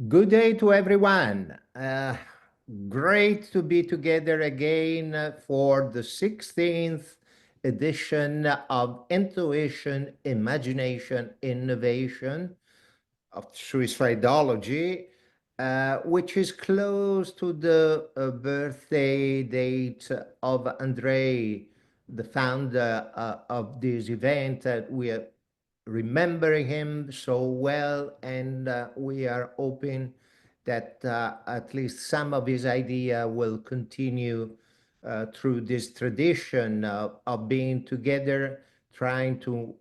Good day to everyone. Great to be together again for the 16th edition of Intuition, Imagination, Innovation of Suicidology, which is close to the birthday date of Andrei, the founder of this event. We are remembering him so well, and we are hoping that at least some of his idea will continue through this tradition of being together, trying to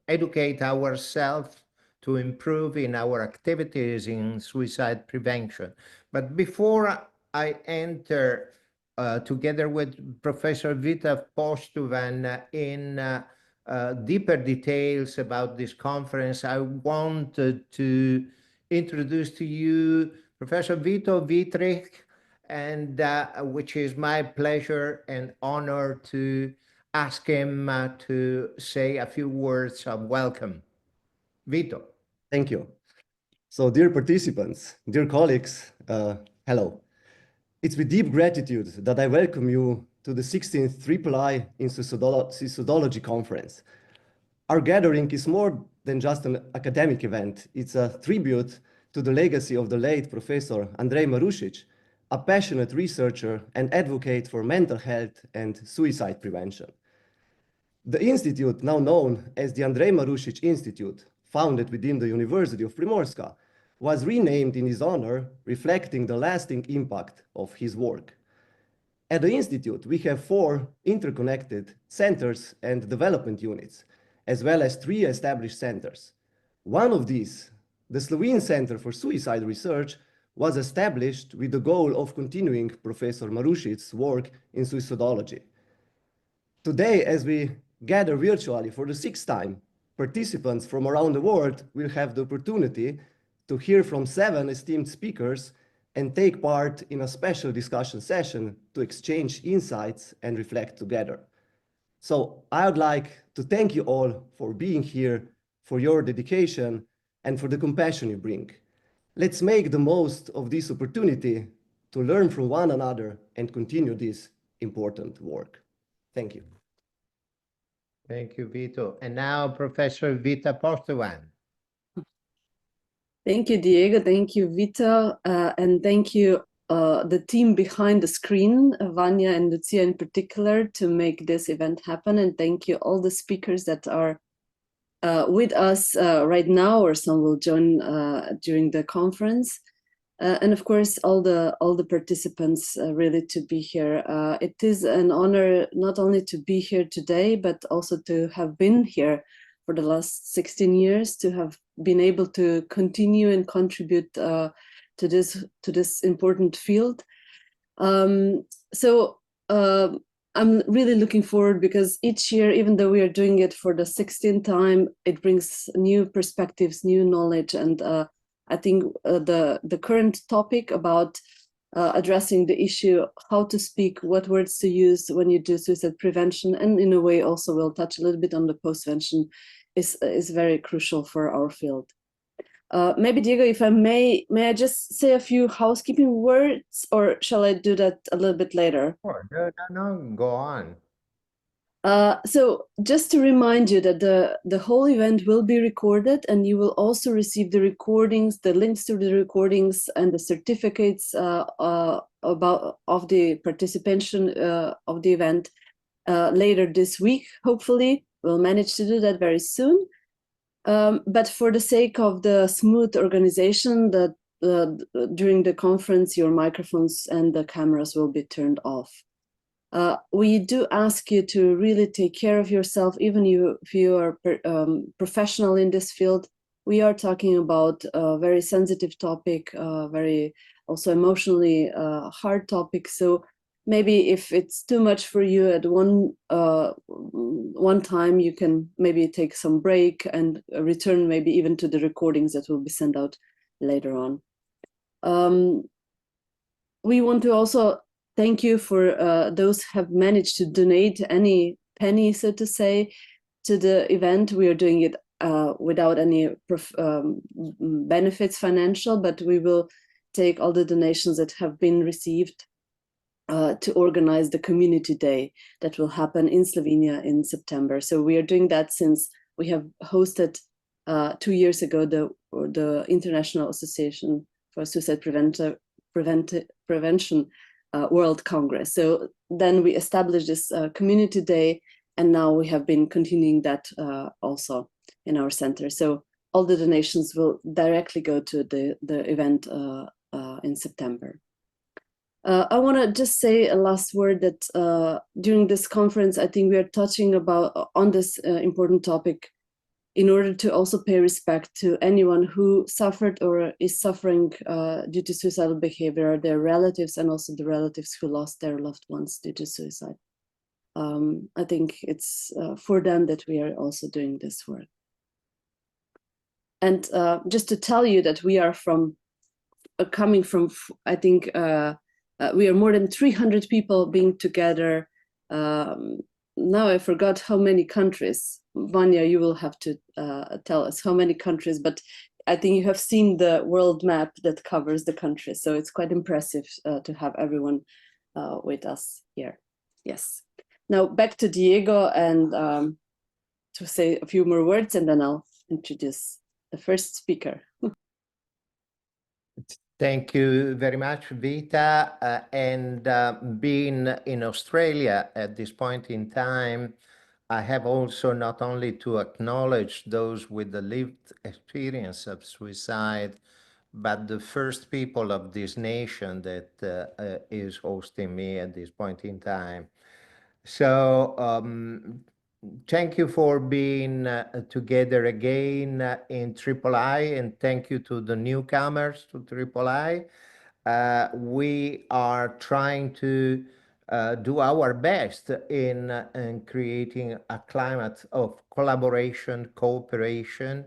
educate ourselves to improve in our activities in suicide prevention. But before I enter together with Professor Vita Postuvan in deeper details about this conference, I wanted to introduce to you Professor Vito Vitrich, and which is my pleasure and honor to ask him to say a few words of welcome. Vito. Thank you. So, dear participants, dear colleagues, hello. It's with deep gratitude that I welcome you to the 16th III in Suicidology conference. Our gathering is more than just an academic event. It's a tribute to the legacy of the late Professor Andrei Marušić, a passionate researcher and advocate for mental health and suicide prevention. The institute, now known as the Andrei Marušić Institute, founded within the University of Primorska, was renamed in his honor, reflecting the lasting impact of his work. At the institute, we have 4 interconnected centers and development units, as well as 3 established centers. One of these, the Slovene Center for Suicide Research, was established with the goal of continuing Professor Marušić's work in suicidology. Today, as we gather virtually for the 6th time, participants from around the world will have the opportunity to hear from 7 esteemed speakers and take part in a special discussion session to exchange insights and reflect together. So I would like to thank you all for being here, for your dedication, and for the compassion you bring. Let's make the most of this opportunity to learn from one another and continue this important work. Thank you. Thank you, Vito. And now Professor Vita Postovan. Thank you, Diego. Thank you, Vito. And thank you, the team behind the screen, Vanya and Lucia in particular, to make this event happen. And thank you all the speakers that are with us right now, or some will join during the conference. And of course, all the participants really to be here. It is an honor not only to be here today, but also to have been here for the last 16 years, to have been able to continue and contribute to this important field. So I'm really looking forward, because each year, even though we are doing it for the 16th time, it brings new perspectives, new knowledge, and I think the current topic about addressing the issue, how to speak, what words to use when you do suicide prevention, and in a way also we'll touch a little bit on the postvention, is very crucial for our field. Maybe, Diego, if I may I just say a few housekeeping words, or shall I do that a little bit later? Sure. No, go on. So just to remind you that the whole event will be recorded, and you will also receive the recordings, the links to the recordings, and the certificates of the participation of the event later this week. Hopefully, we'll manage to do that very soon. But for the sake of the smooth organization, that during the conference, your microphones and the cameras will be turned off. We do ask you to really take care of yourself, even if you are professional in this field. We are talking about a very sensitive topic, very also emotionally hard topic. So maybe if it's too much for you at one time, you can maybe take some break and return maybe even to the recordings that will be sent out later on. We want to also thank you for those who have managed to donate any penny, so to say, to the event. We are doing it without any benefits financial, but we will take all the donations that have been received to organize the community day that will happen in Slovenia in September. So we are doing that since we have hosted 2 years ago the International Association for Suicide Prevention World Congress. So then we established this community day, and now we have been continuing that also in our center. So all the donations will directly go to the event in September. I want to just say a last word that during this conference, I think we are touching on this important topic in order to also pay respect to anyone who suffered or is suffering due to suicidal behavior, their relatives, and also the relatives who lost their loved ones due to suicide. I think it's for them that we are also doing this work. And just to tell you that we are coming from, I think, we are more than 300 people being together. Now I forgot how many countries. Vanya, you will have to tell us how many countries, but I think you have seen the world map that covers the countries. So it's quite impressive to have everyone with us here. Yes. Now back to Diego and to say a few more words, and then I'll introduce the first speaker. Thank you very much, Vita. Being in Australia at this point in time, I have also not only to acknowledge those with the lived experience of suicide, but the first people of this nation that is hosting me at this point in time. So thank you for being together again in Triple I, and thank you to the newcomers to Triple I. We are trying to do our best in creating a climate of collaboration, cooperation,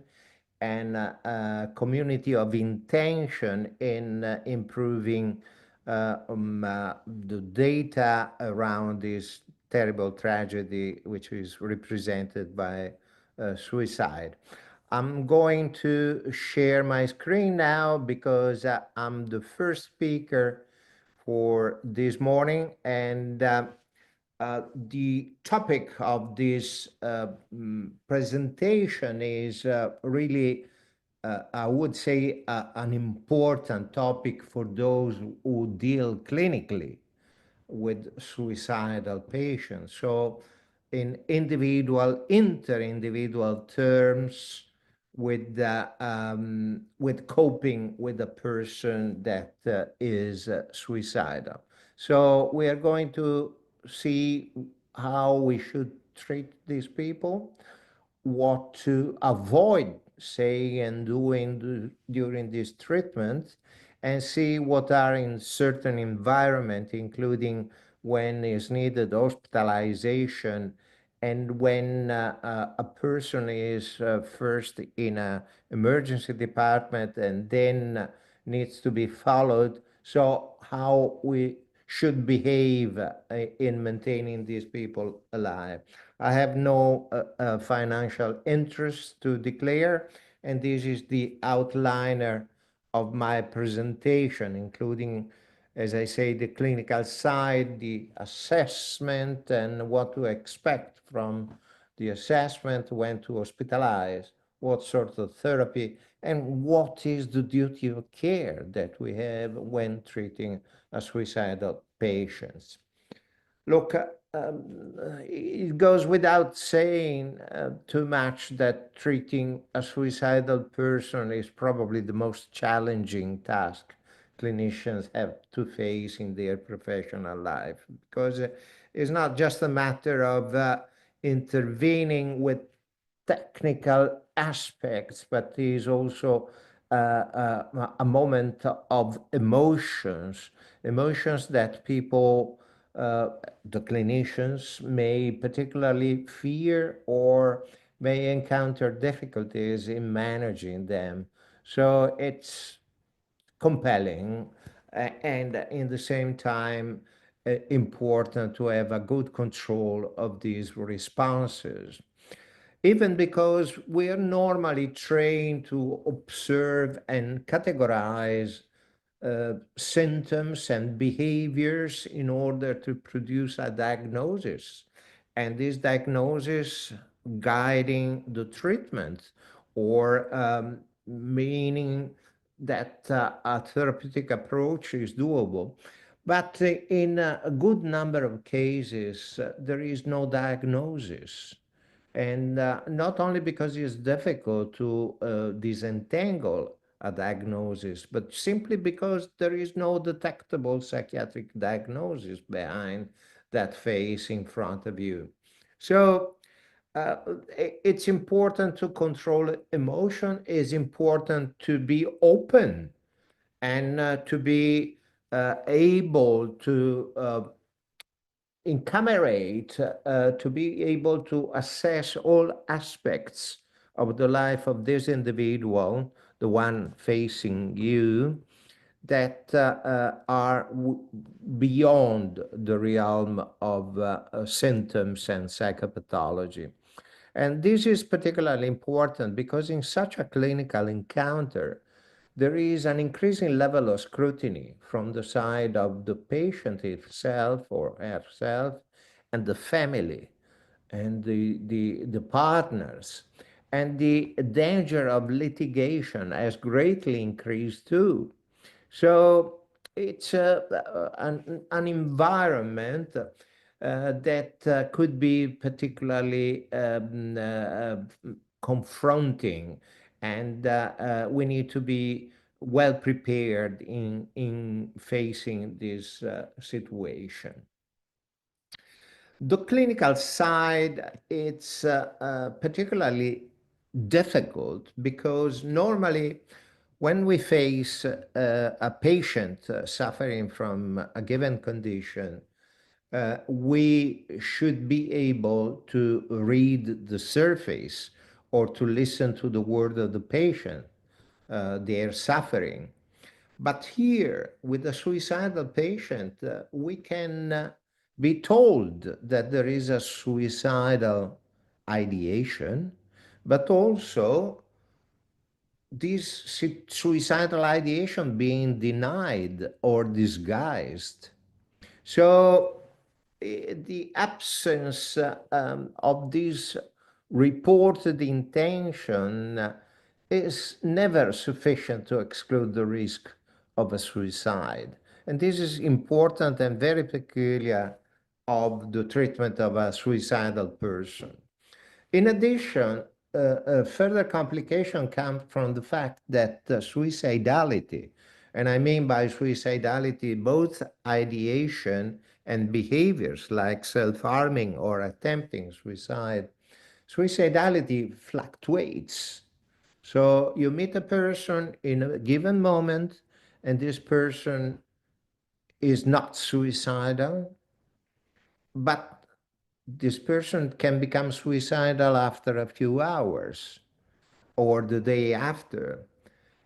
and a community of intention in improving the data around this terrible tragedy, which is represented by suicide. I'm going to share my screen now because I'm the first speaker for this morning, and the topic of this presentation is really, I would say, an important topic for those who deal clinically with suicidal patients. So in individual, inter-individual terms, with coping with a person that is suicidal. So we are going to see how we should treat these people, what to avoid saying and doing during this treatment, and see what are in certain environment, including when is needed hospitalization, and when a person is first in a emergency department and then needs to be followed. So how we should behave in maintaining these people alive. I have no financial interest to declare, and this is the outliner of my presentation, including, as I say, the clinical side, the assessment, and what to expect from the assessment, when to hospitalize, what sort of therapy, and what is the duty of care that we have when treating a suicidal patients. Look, it goes without saying too much that treating a suicidal person is probably the most challenging task clinicians have to face in their professional life, because it's not just a matter of intervening with technical aspects, but is also a moment of emotions that people, the clinicians, may particularly fear or may encounter difficulties in managing them. So it's compelling and in the same time important to have a good control of these responses. even because we are normally trained to observe and categorize symptoms and behaviors in order to produce a diagnosis. And this diagnosis guiding the treatment or meaning that a therapeutic approach is doable. But in a good number of cases, there is no diagnosis. And not only because it's difficult to disentangle a diagnosis, but simply because there is no detectable psychiatric diagnosis behind that face in front of you. So uh, it's important to control emotion. It's important to be open and to be able to incamerate, to be able to assess all aspects of the life of this individual, the one facing you, that are beyond the realm of symptoms and psychopathology. And this is particularly important because in such a clinical encounter, there is an increasing level of scrutiny from the side of the patient itself or herself and the family and the partners. And the danger of litigation has greatly increased too. So it's an environment that could be particularly confronting, and we need to be well prepared in facing this situation. The clinical side, it's particularly difficult because normally when we face a patient suffering from a given condition, we should be able to read the surface or to listen to the word of the patient, their suffering. But here, with a suicidal patient, we can be told that there is a suicidal ideation, but also this suicidal ideation being denied or disguised. So the absence of this reported intention is never sufficient to exclude the risk of a suicide. And this is important and very peculiar of the treatment of a suicidal person. In addition, a further complication comes from the fact that suicidality, and I mean by suicidality both ideation and behaviors like self-harming or attempting suicide, suicidality fluctuates. So you meet a person in a given moment, and this person is not suicidal, but this person can become suicidal after a few hours or the day after.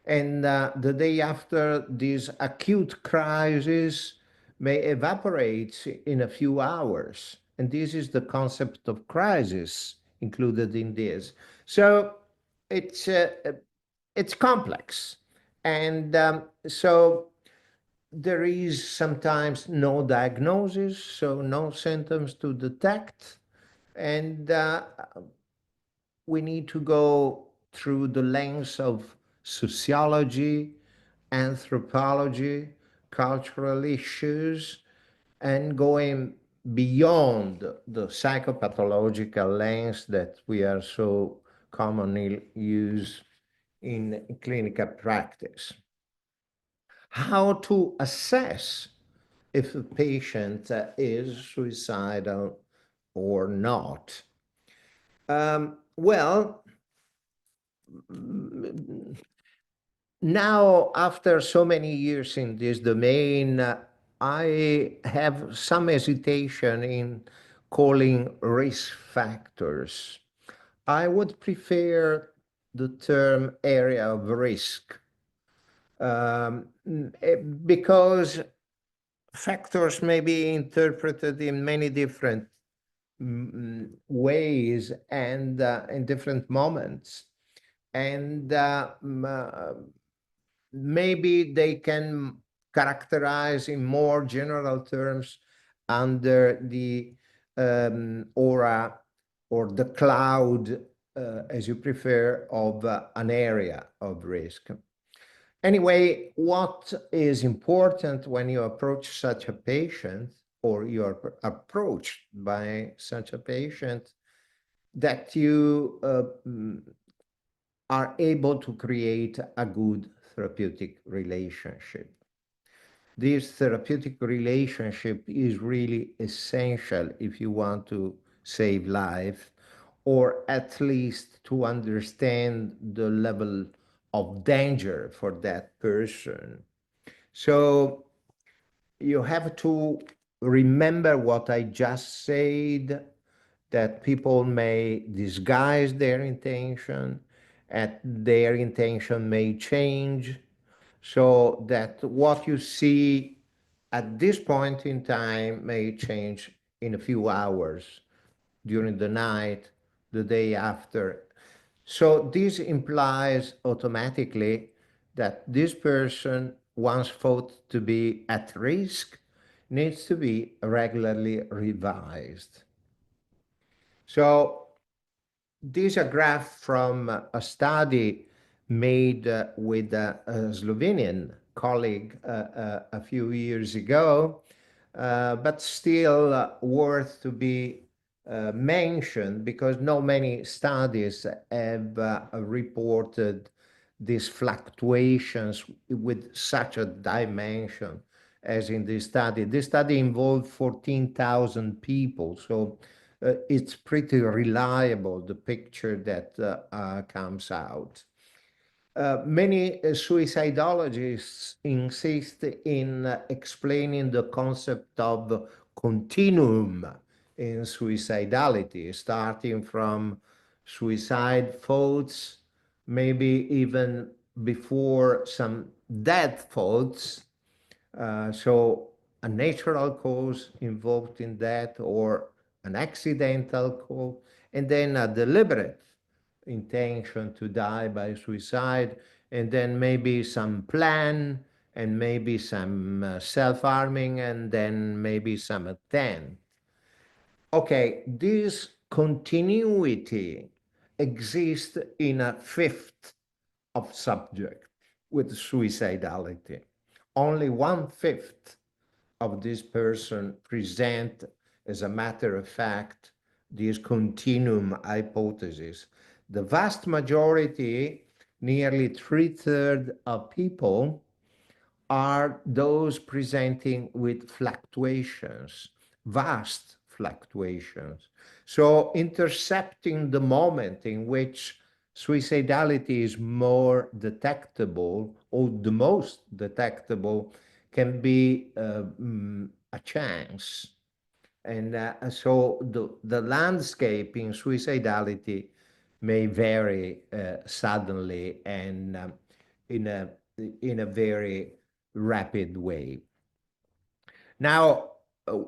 And the day after, this acute crisis may evaporate in a few hours. And this is the concept of crisis included in this. So it's, uh, it's complex. And so there is sometimes no diagnosis, so no symptoms to detect. And we need to go through the lens of sociology, anthropology, cultural issues, and going beyond the psychopathological lens that we are so commonly use in clinical practice. How to assess if a patient is suicidal or not? Well, now, after so many years in this domain, I have some hesitation in calling risk factors. I would prefer the term area of risk because factors may be interpreted in many different ways and in different moments. And maybe they can characterize in more general terms under the aura or the cloud, as you prefer, of an area of risk. Anyway, what is important when you approach such a patient or you are approached by such a patient, that you are able to create a good therapeutic relationship. This therapeutic relationship is really essential if you want to save life, or at least to understand the level of danger for that person. So you have to remember what I just said, that people may disguise their intention, and their intention may change, so that what you see at this point in time may change in a few hours, during the night, the day after. So this implies automatically that this person, once thought to be at risk, needs to be regularly revised. So this is a graph from a study made with a Slovenian colleague a few years ago, but still worth to be mentioned, because not many studies have reported these fluctuations with such a dimension as in this study. This study involved 14,000 people, so it's pretty reliable, the picture that comes out. Many suicidologists insist in explaining the concept of continuum in suicidality, starting from suicide thoughts, maybe even before some death thoughts. So a natural cause involved in that, or an accidental cause, and then a deliberate intention to die by suicide, and then maybe some plan, and maybe some self-harming, and then maybe some attempt. Okay, this continuity exists in a fifth of subjects with suicidality. Only 1/5 of this person present, as a matter of fact, this continuum hypothesis. The vast majority, nearly 3/3 of people, are those presenting with fluctuations, vast fluctuations. So intercepting the moment in which suicidality is more detectable, or the most detectable, can be a chance. And so the landscape in suicidality may vary suddenly and in a very rapid way. Now,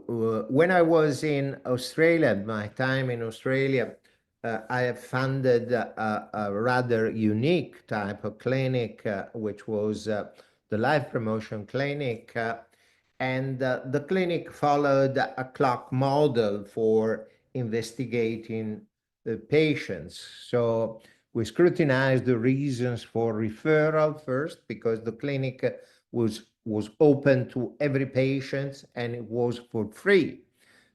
when I was in Australia, my time in Australia, I have funded a rather unique type of clinic, which was the Life Promotion Clinic. And the clinic followed a clock model for investigating the patients. So we scrutinized the reasons for referral first, because the clinic was open to every patient, and it was for free.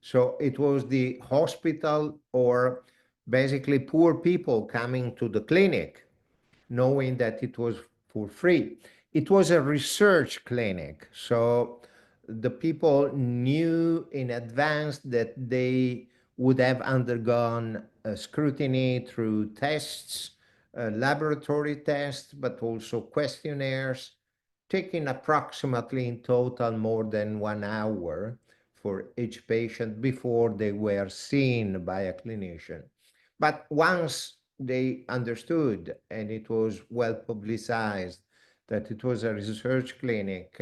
So it was the hospital, or basically poor people coming to the clinic, knowing that it was for free. It was a research clinic, so the people knew in advance that they would have undergone a scrutiny through tests, laboratory tests, but also questionnaires, taking approximately in total more than 1 hour for each patient before they were seen by a clinician. But once they understood, and it was well publicized, that it was a research clinic,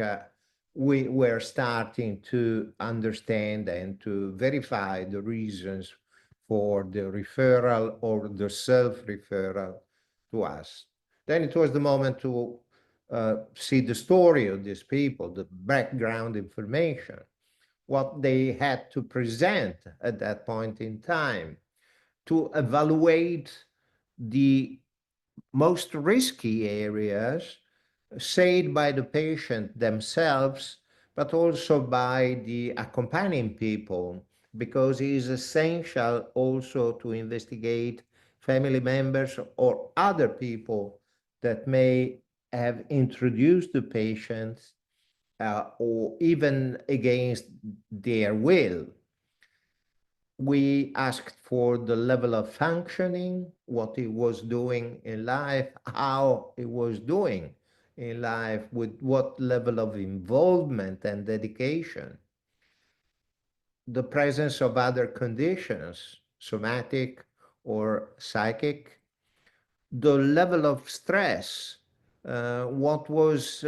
we were starting to understand and to verify the reasons for the referral or the self-referral to us. Then it was the moment to see the story of these people, the background information, what they had to present at that point in time, to evaluate the most risky areas, said by the patient themselves, but also by the accompanying people, because it is essential also to investigate family members or other people that may have introduced the patients or even against their will. We asked for the level of functioning, what he was doing in life, how he was doing in life, with what level of involvement and dedication, the presence of other conditions, somatic or psychic, the level of stress, what was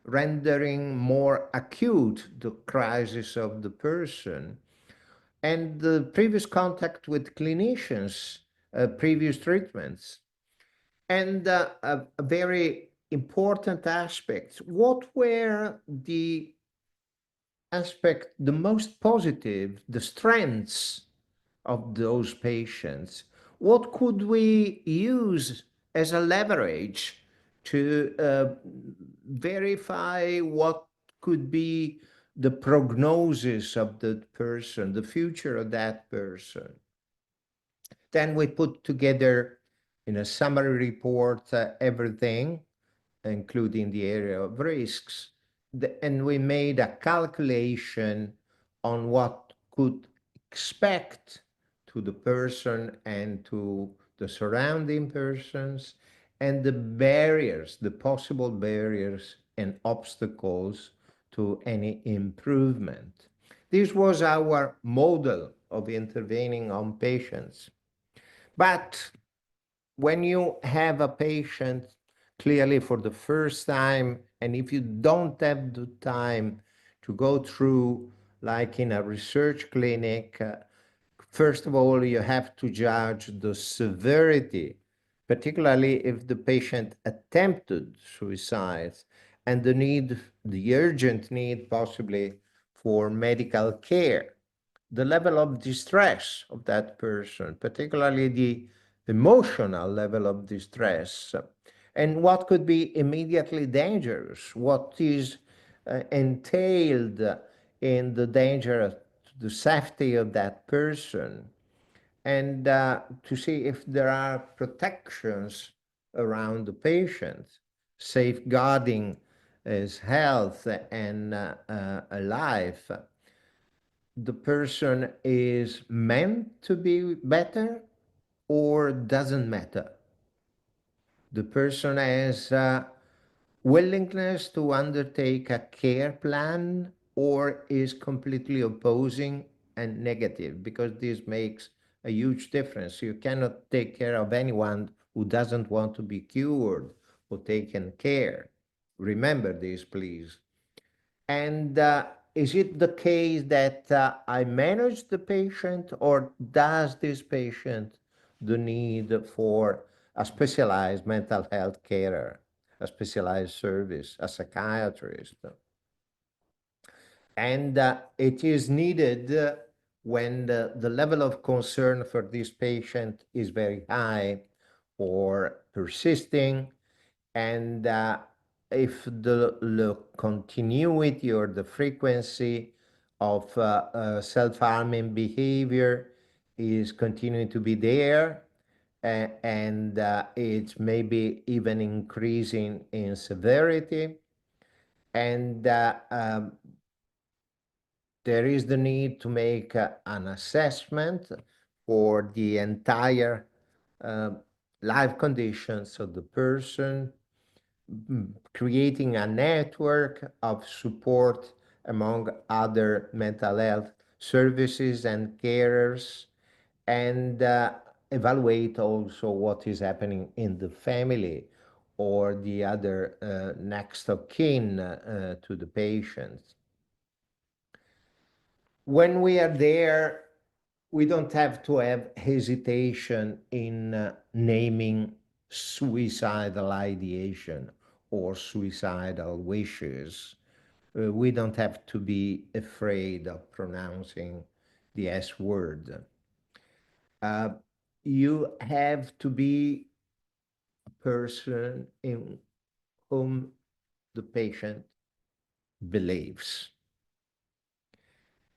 rendering more acute the crisis of the person, and the previous contact with clinicians, previous treatments. And a very important aspect, what were the aspect, the most positive, the strengths of those patients? What could we use as a leverage to verify what could be the prognosis of the person, the future of that person? Then we put together in a summary report everything, including the area of risks, and we made a calculation on what could expect to the person and to the surrounding persons, and the barriers, the possible barriers and obstacles to any improvement. This was our model of intervening on patients. But when you have a patient clearly for the first time, and if you don't have the time to go through, like in a research clinic, first of all, you have to judge the severity, particularly if the patient attempted suicide, and the need, the urgent need possibly for medical care, the level of distress of that person, particularly the emotional level of distress, and what could be immediately dangerous, what is entailed in the danger to the safety of that person, and to see if there are protections around the patient, safeguarding his health and life. The person is meant to be better or doesn't matter. The person has a willingness to undertake a care plan or is completely opposing and negative, because this makes a huge difference. You cannot take care of anyone who doesn't want to be cured or taken care. Remember this, please. And is it the case that I manage the patient, or does this patient the need for a specialized mental health carer, a specialized service, a psychiatrist? And it is needed when the level of concern for this patient is very high or persisting, and if the continuity or the frequency of self-harming behavior is continuing to be there, and it's maybe even increasing in severity, and there is the need to make an assessment for the entire uh, life conditions of the person, creating a network of support among other mental health services and carers, and evaluate also what is happening in the family or the other next of kin to the patient. When we are there, we don't have to have hesitation in naming suicidal ideation or suicidal wishes. We don't have to be afraid of pronouncing the S word. Uh, you have to be a person in whom the patient believes.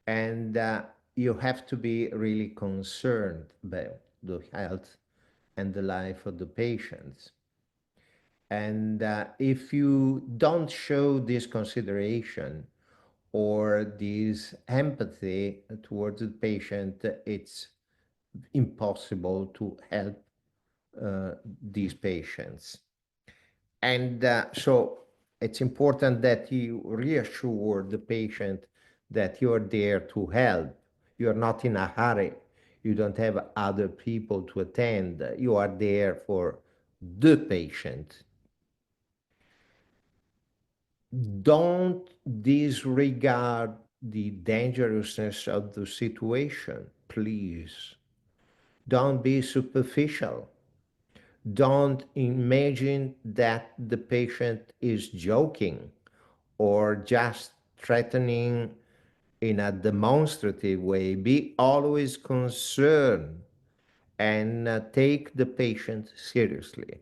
And you have to be really concerned about the health and the life of the patients. And if you don't show this consideration or this empathy towards the patient, it's impossible to help these patients. And so it's important that you reassure the patient that you're there to help. You're not in a hurry. You don't have other people to attend. You are there for the patient. Don't disregard the dangerousness of the situation, please. Don't be superficial. Don't imagine that the patient is joking or just threatening in a demonstrative way. Be always concerned and take the patient seriously.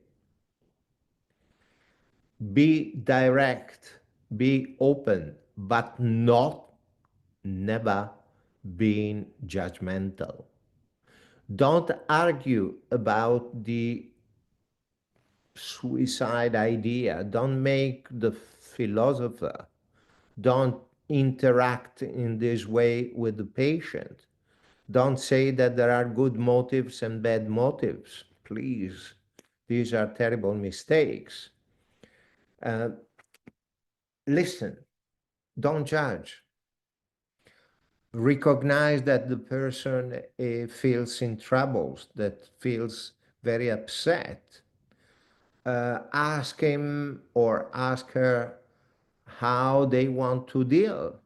Be direct, be open, but not never being judgmental. Don't argue about the suicide idea. Don't make the philosopher. Don't interact in this way with the patient. Don't say that there are good motives and bad motives. Please, these are terrible mistakes. Uh, Listen, don't judge. Recognize that the person feels in troubles, that feels very upset. Ask him or ask her how they want to deal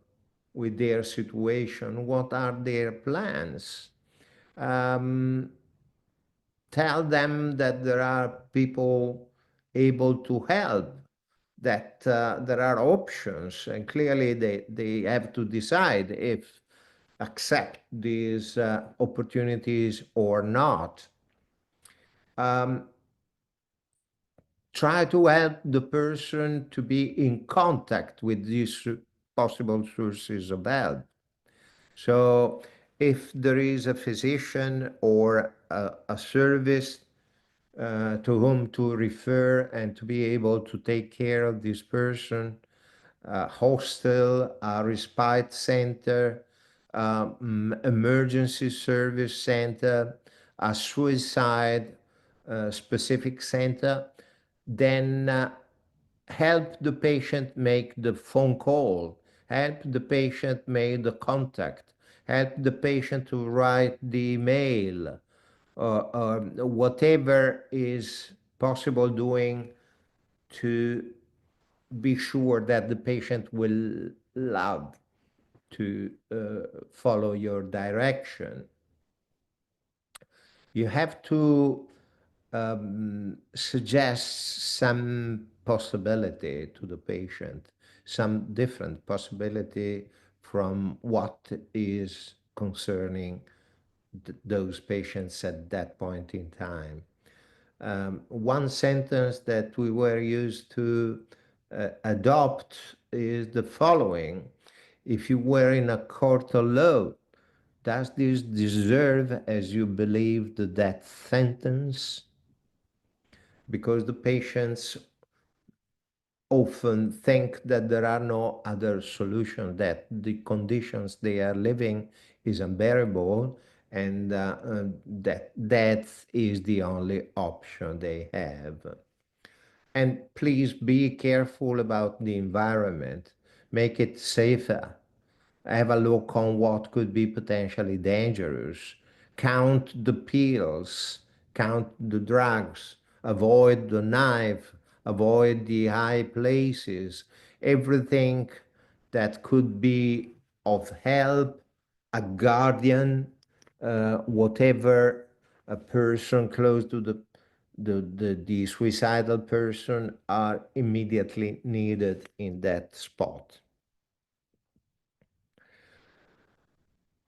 with their situation, what are their plans. Um, Tell them that there are people able to help, that there are options, and clearly they have to decide if accept these opportunities or not. Um, Try to help the person to be in contact with these possible sources of help. So if there is a physician or a service to whom to refer and to be able to take care of this person, a hostel, a respite center, emergency service center, a suicide specific center, then help the patient make the phone call, help the patient make the contact, help the patient to write the email, whatever is possible doing to be sure that the patient will love to follow your direction. You have to suggest some possibility to the patient, some different possibility from what is concerning those patients at that point in time. One sentence that we were used to adopt is the following: if you were in a court of law, does this deserve, as you believe, the death sentence? Because the patients often think that there are no other solutions, that the conditions they are living is unbearable, and that death is the only option they have. And please be careful about the environment. Make it safer. Have a look on what could be potentially dangerous. Count the pills, count the drugs, avoid the knife, avoid the high places, everything that could be of help, a guardian, whatever a person close to the suicidal person are immediately needed in that spot.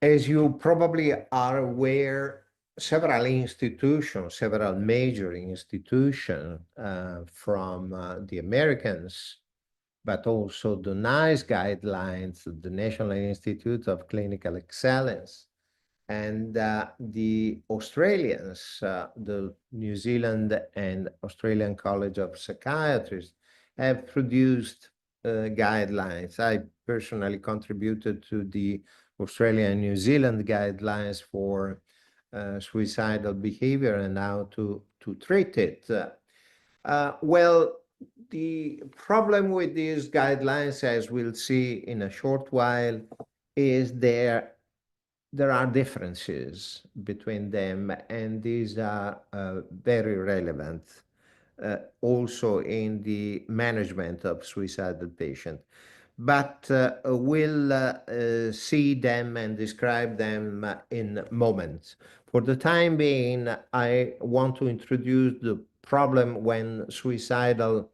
As you probably are aware, several institutions, several major institutions from the Americans, but also the NICE guidelines, the National Institute of Clinical Excellence, and the Australians, the New Zealand and Australian College of Psychiatrists, have produced guidelines. I personally contributed to the Australian and New Zealand guidelines for suicidal behavior and how to treat it. Well, the problem with these guidelines, as we'll see in a short while, is there are differences between them, and these are very relevant also in the management of suicidal patients. But we'll see them and describe them in moments. For the time being, I want to introduce the problem when suicidal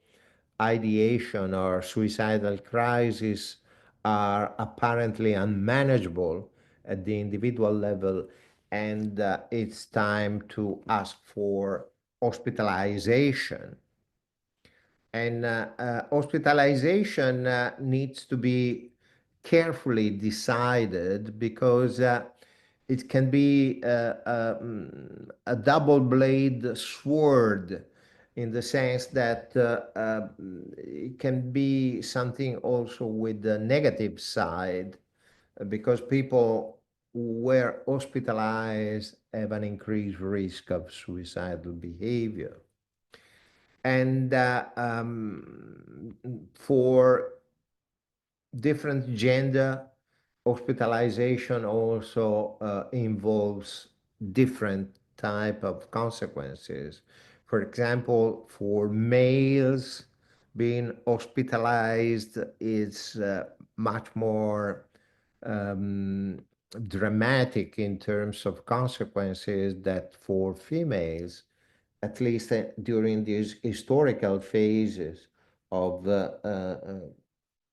ideation or suicidal crisis are apparently unmanageable at the individual level, and it's time to ask for hospitalization. And hospitalization needs to be carefully decided because it can be a double blade sword in the sense that it can be something also with the negative side because people who were hospitalized have an increased risk of suicidal behavior. And for different gender, hospitalization also involves different type of consequences. For example, for males, being hospitalized is much more dramatic in terms of consequences that for females, at least during these historical phases of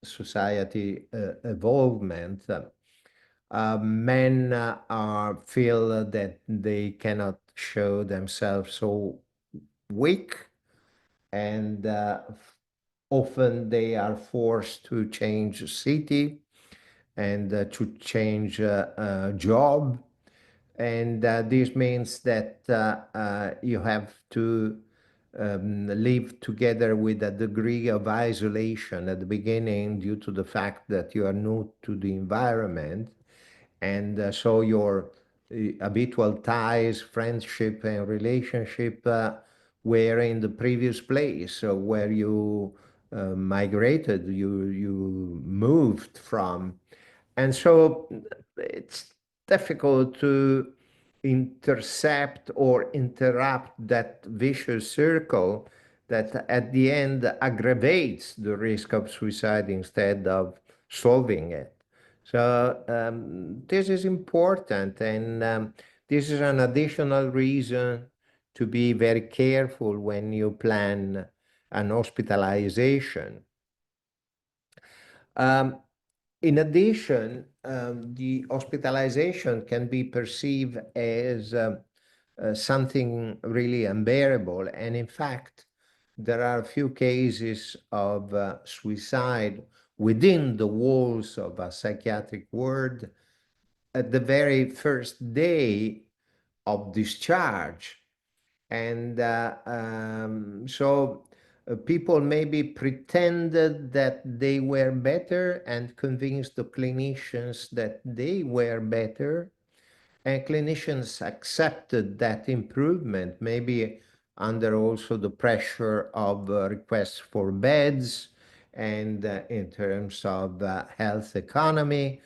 society evolvement, men feel that they cannot show themselves so weak, and often they are forced to change city and to change job. And this means that you have to live together with a degree of isolation at the beginning due to the fact that you are new to the environment. And so your habitual ties, friendship, and relationship were in the previous place where you migrated, you moved from. And so it's difficult to intercept or interrupt that vicious circle that at the end aggravates the risk of suicide instead of solving it. So this is important, and this is an additional reason to be very careful when you plan an hospitalization. Um, in addition, the hospitalization can be perceived as something really unbearable. And in fact, there are a few cases of suicide within the walls of a psychiatric ward at the very first day of discharge. And so people maybe pretended that they were better and convinced the clinicians that they were better. And clinicians accepted that improvement, maybe under also the pressure of requests for beds and in terms of health economy.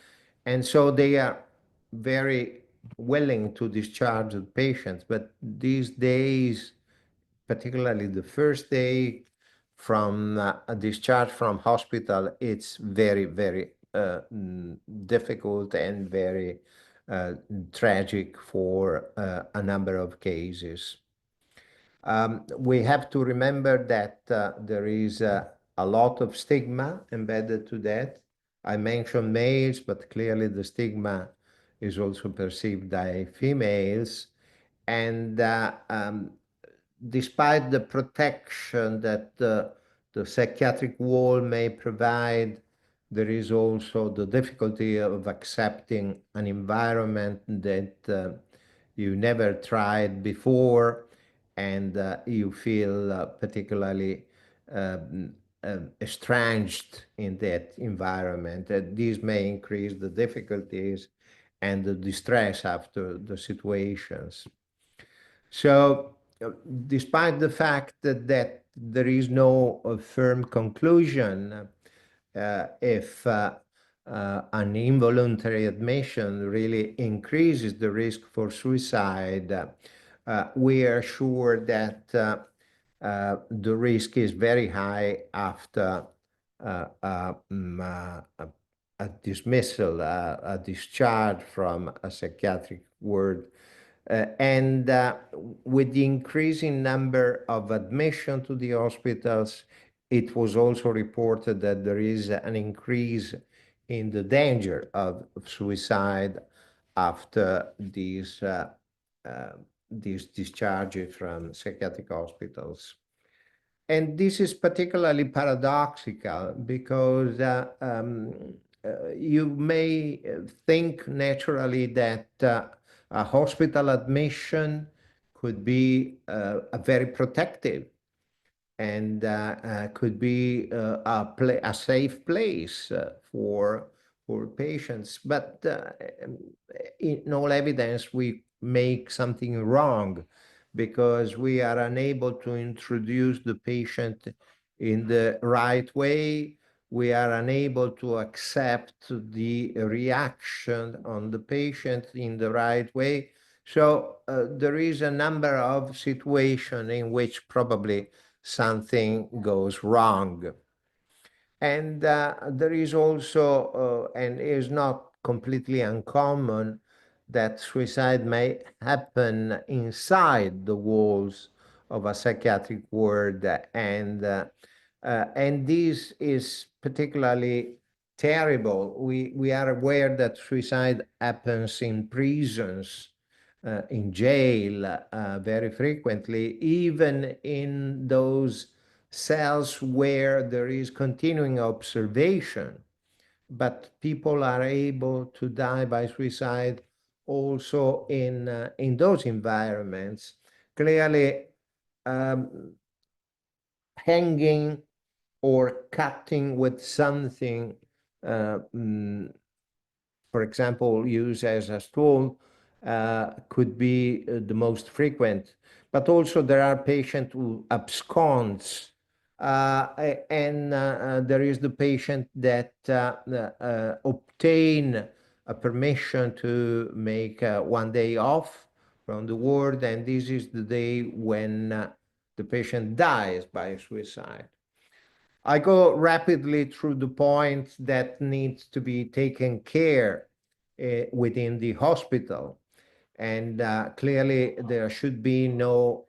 And so they are very willing to discharge the patients. But these days, particularly the first day from a discharge from hospital, it's very, very difficult and very uh, tragic for a number of cases. We have to remember that there is a lot of stigma embedded to that. I mentioned males, but clearly the stigma is also perceived by females. And despite the protection that the psychiatric wall may provide, there is also the difficulty of accepting an environment that you never tried before, and you feel particularly estranged in that environment. These may increase the difficulties and the distress after the situations. So, despite the fact that there is no firm conclusion if an involuntary admission really increases the risk for suicide, we are sure that the risk is very high after a dismissal, a discharge from a psychiatric ward. And with the increasing number of admission to the hospitals, it was also reported that there is an increase in the danger of suicide after these discharges from psychiatric hospitals. And this is particularly paradoxical because you may think naturally that a hospital admission could be a very protective and could be a safe place for patients. But in all evidence, we make something wrong because we are unable to introduce the patient in the right way. We are unable to accept the reaction on the patient in the right way. So there is a number of situations in which probably something goes wrong. And there is also, and is not completely uncommon, that suicide may happen inside the walls of a psychiatric ward, and this is particularly terrible. We are aware that suicide happens in prisons, in jail, very frequently, even in those cells where there is continuing observation, but people are able to die by suicide also in those environments. Clearly, hanging or cutting with something, uh, mm, for example, used as a tool, could be the most frequent. But also there are patients who absconds, and there is the patient that obtain a permission to make 1 day off from the ward, and this is the day when the patient dies by suicide. I go rapidly through the points that needs to be taken care within the hospital. And clearly there should be no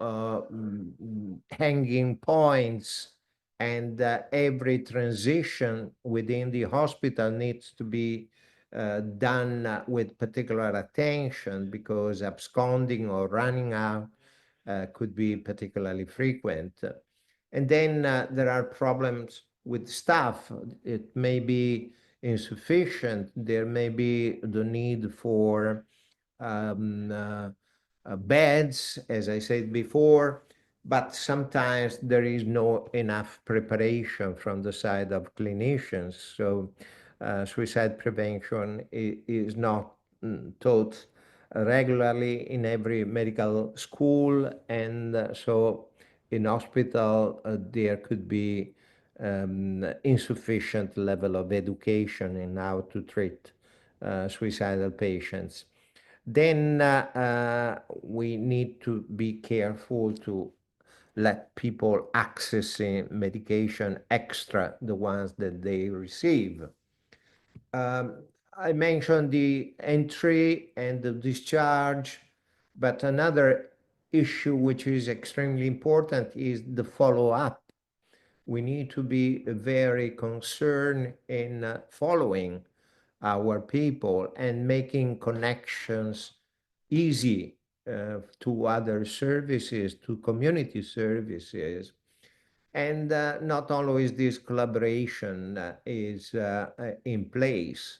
hanging points, and every transition within the hospital needs to be done with particular attention, because absconding or running out could be particularly frequent. And then there are problems with staff. It may be insufficient. There may be the need for beds, as I said before, but sometimes there is no enough preparation from the side of clinicians. So suicide prevention is not taught regularly in every medical school, and so in hospital there could be insufficient level of education in how to treat suicidal patients. Then we need to be careful to let people accessing medication extra the ones that they receive. I mentioned the entry and the discharge, but another issue which is extremely important is the follow-up. We need to be very concerned in following our people and making connections easy to other services, to community services. And not always this collaboration is in place.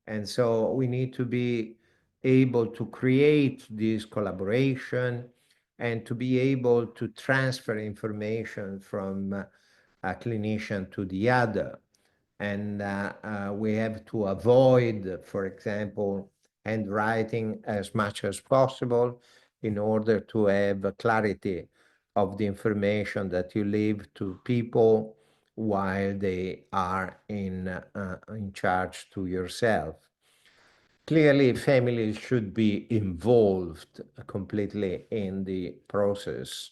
And so we need to be able to create this collaboration and to be able to transfer information from a clinician to the other. And we have to avoid, for example, handwriting as much as possible in order to have clarity of the information that you leave to people while they are in charge to yourself. Clearly, families should be involved completely in the process.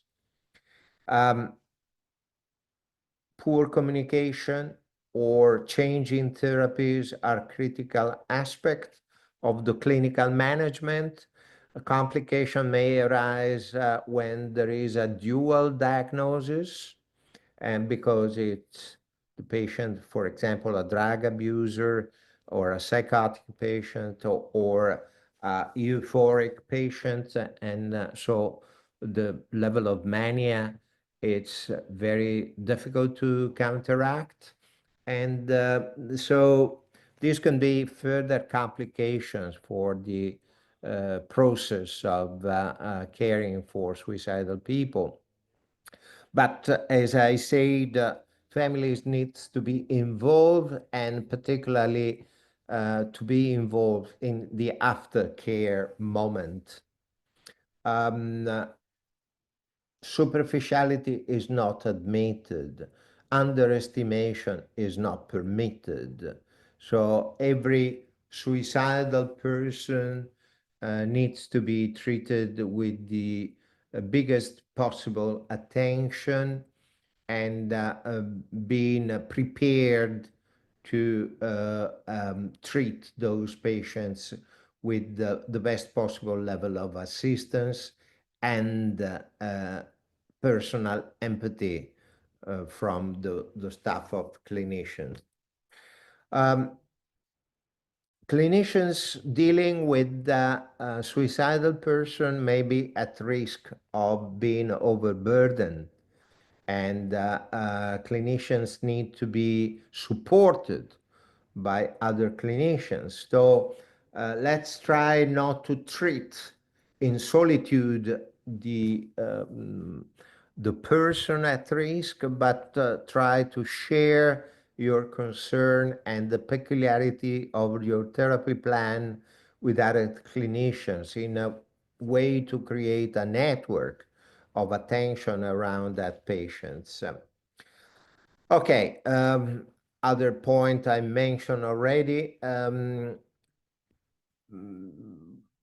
Poor communication or change in therapies are critical aspects of the clinical management. A complication may arise when there is a dual diagnosis, and because it's the patient, for example, a drug abuser or a psychotic patient or a euphoric patient, and so the level of mania, it's very difficult to counteract. And so this can be further complications for the process of caring for suicidal people. But as I said, families needs to be involved, and particularly to be involved in the aftercare moment. Um, Superficiality is not admitted. Underestimation is not permitted. So every suicidal person needs to be treated with the biggest possible attention and being prepared to treat those patients with the best possible level of assistance and personal empathy from the staff of clinicians. Um, Clinicians dealing with a suicidal person may be at risk of being overburdened, and clinicians need to be supported by other clinicians. So let's try not to treat in solitude the person at risk, but try to share your concern and the peculiarity of your therapy plan with other clinicians in a way to create a network of attention around that patient. Okay, other point I mentioned already,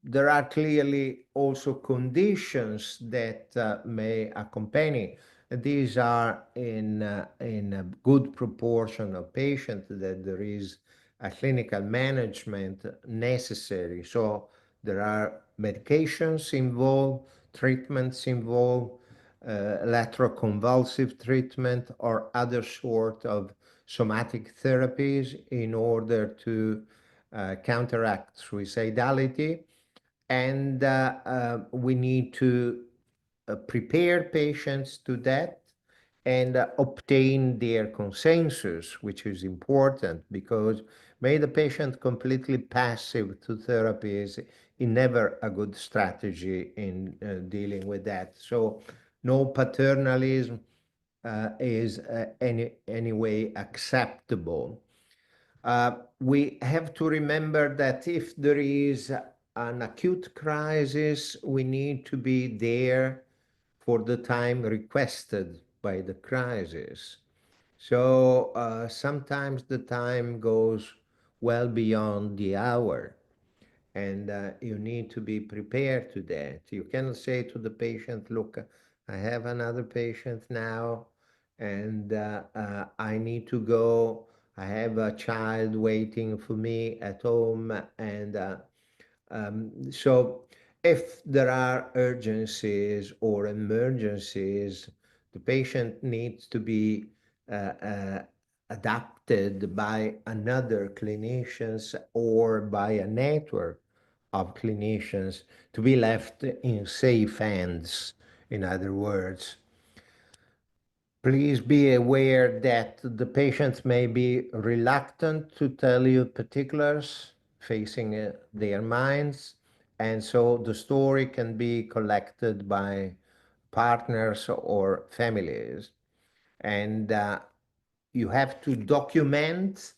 there are clearly also conditions that may accompany. These are in a good proportion of patients that there is a clinical management necessary. So there are medications involved, treatments involved, electroconvulsive treatment or other sort of somatic therapies in order to counteract suicidality. And we need to prepare patients to that and obtain their consensus, which is important because make the patient completely passive to therapy is never a good strategy in dealing with that. So no paternalism is any way acceptable. We have to remember that if there is an acute crisis, we need to be there for the time requested by the crisis. So sometimes the time goes well beyond the hour, and you need to be prepared to that. You cannot say to the patient, look, I have another patient now, and I need to go. I have a child waiting for me at home, and so if there are urgencies or emergencies, the patient needs to be adapted by another clinicians or by a network of clinicians to be left in safe hands, in other words. Please be aware that the patients may be reluctant to tell you particulars facing their minds, and so the story can be collected by partners or families. And you have to document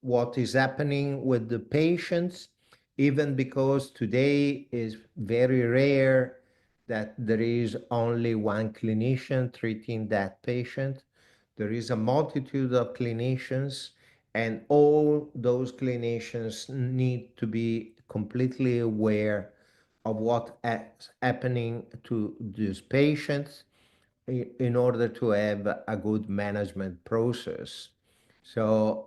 what is happening with the patients, even because today is very rare that there is only one clinician treating that patient. There is a multitude of clinicians, and all those clinicians need to be completely aware of what is happening to these patients in order to have a good management process. So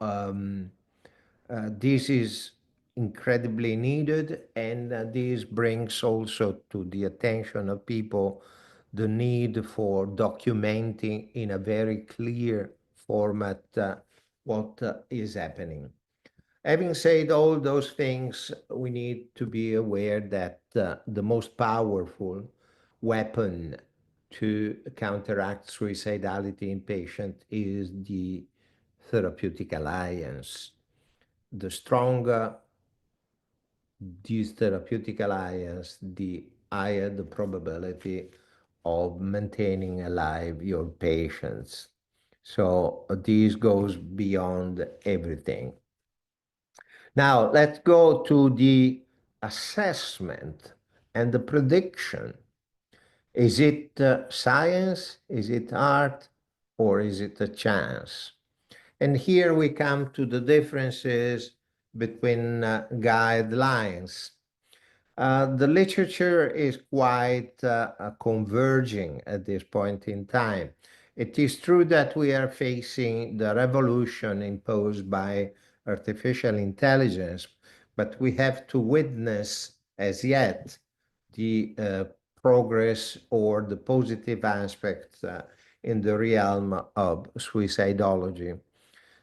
this is incredibly needed, and this brings also to the attention of people the need for documenting in a very clear format what is happening. Having said all those things, we need to be aware that the most powerful weapon to counteract suicidality in patients is the therapeutic alliance. The stronger this therapeutic alliance, the higher the probability of maintaining alive your patients. So this goes beyond everything. Now, let's go to the assessment and the prediction. Is it science? Is it art? Or is it a chance? And here we come to the differences between guidelines. The literature is quite converging at this point in time. It is true that we are facing the revolution imposed by artificial intelligence, but we have to witness as yet the progress or the positive aspects in the realm of suicidology.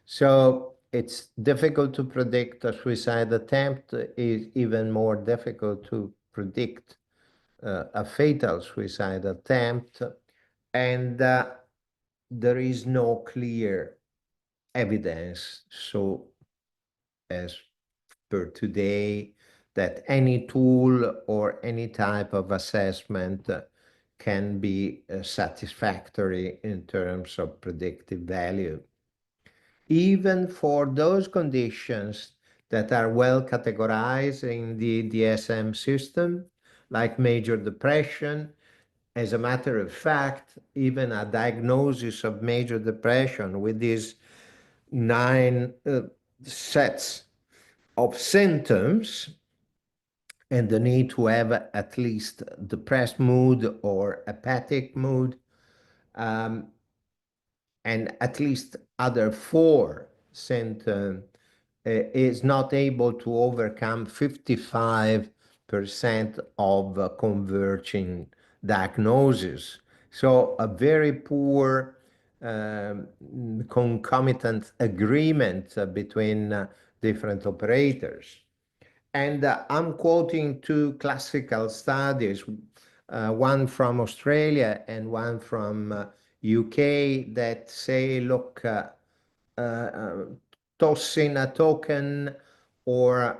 So it's difficult to predict a suicide attempt. Is even more difficult to predict a fatal suicide attempt. And there is no clear evidence, so as per today, that any tool or any type of assessment can be satisfactory in terms of predictive value. Even for those conditions that are well categorized in the DSM system, like major depression. As a matter of fact, even a diagnosis of major depression with these 9 sets of symptoms and the need to have at least depressed mood or apathic mood, um, and at least other 4 symptoms is not able to overcome 55% of converging diagnosis. So a very poor concomitant agreement between different operators. And I'm quoting 2 classical studies, one from Australia and one from UK, that say, look, tossing a token or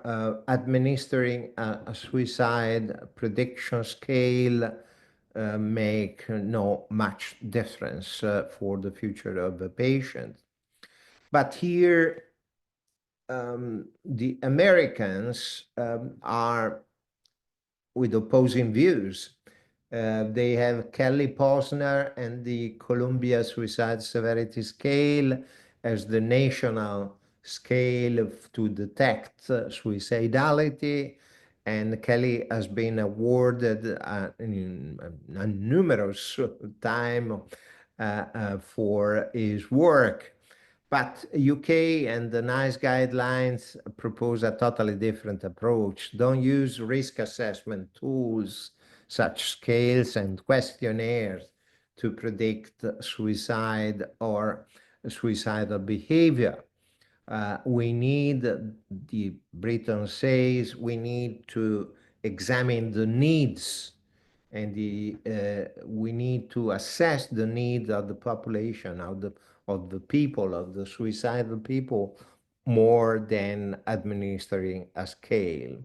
administering a suicide prediction scale make no much difference for the future of the patient. But here, the Americans are with opposing views. They have Kelly Posner and the Columbia Suicide Severity Scale as the national scale to detect suicidality. And Kelly has been awarded in a numerous time for his work. But UK and the NICE guidelines propose a totally different approach. Don't use risk assessment tools such scales and questionnaires to predict suicide or suicidal behavior. We need, the Britain says, we need to examine the needs and we need to assess the needs of the population, of the people, of the suicidal people, more than administering a scale.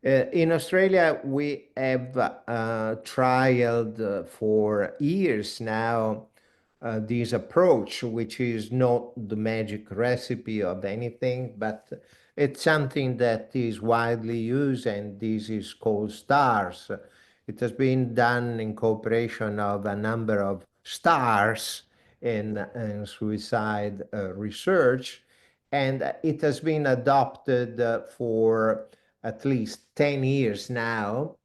In Australia, we have trialed for years now this approach, which is not the magic recipe of anything, but it's something that is widely used, and this is called STARS. It has been done in cooperation of a number of stars in suicide research, and it has been adopted for at least 10 years now,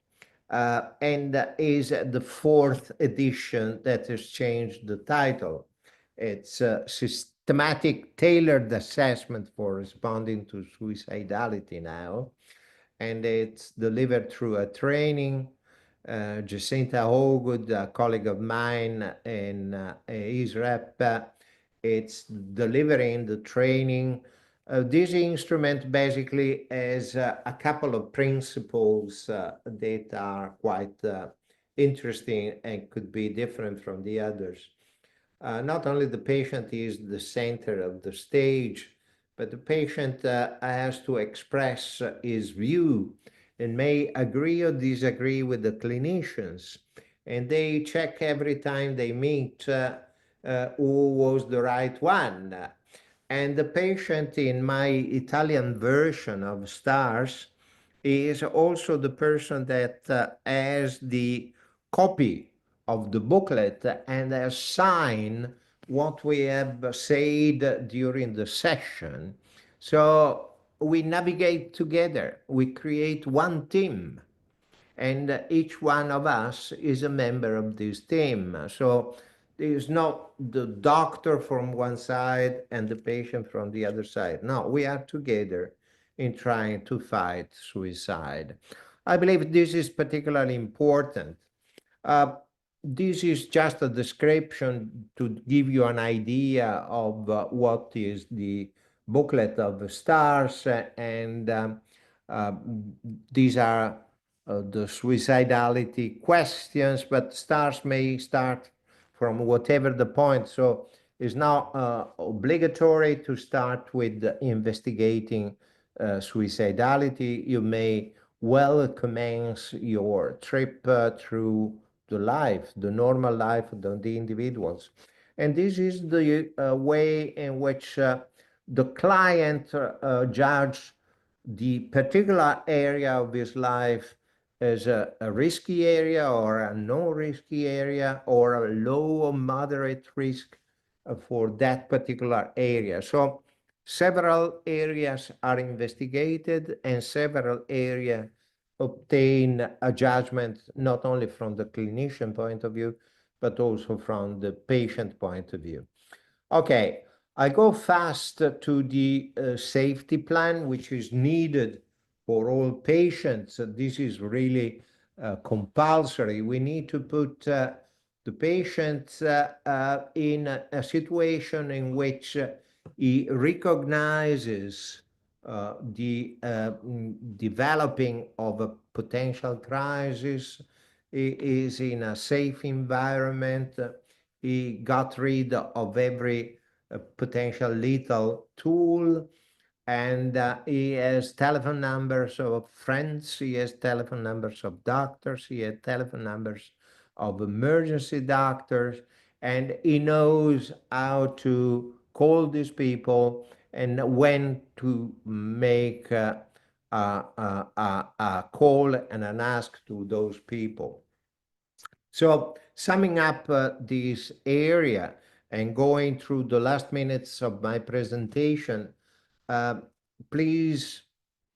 and is the fourth edition that has changed the title. It's a systematic tailored assessment for responding to suicidality now, and it's delivered through a training. Jacinta Hallgood, a colleague of mine in ISREP, it's delivering the training. This instrument basically has a couple of principles that are quite interesting and could be different from the others. Not only the patient is the center of the stage, but the patient has to express his view and may agree or disagree with the clinicians. And they check every time they meet who was the right one. And the patient in my Italian version of STARS is also the person that has the copy of the booklet and has signed what we have said during the session. So we navigate together, we create one team, and each one of us is a member of this team. So there's not the doctor from one side and the patient from the other side. No, we are together in trying to fight suicide. I believe this is particularly important. Uh, this is just a description to give you an idea of what is the booklet of the stars, and uh, these are the suicidality questions, but stars may start from whatever the point. So it's not obligatory to start with investigating suicidality. You may well commence your trip through the life, the normal life of the individuals. And this is the way in which the client judge the particular area of his life as a risky area or a no risky area or a low or moderate risk for that particular area. So several areas are investigated and several areas obtain a judgment not only from the clinician point of view, but also from the patient point of view. Okay, I go fast to the safety plan, which is needed for all patients. This is really compulsory. We need to put the patient in a situation in which he recognizes the developing of a potential crisis, he is in a safe environment, he got rid of every potential lethal tool, and he has telephone numbers of friends, he has telephone numbers of doctors, he has telephone numbers of emergency doctors, and he knows how to call these people and when to make a call and an ask to those people. So summing up this area and going through the last minutes of my presentation, uh, please,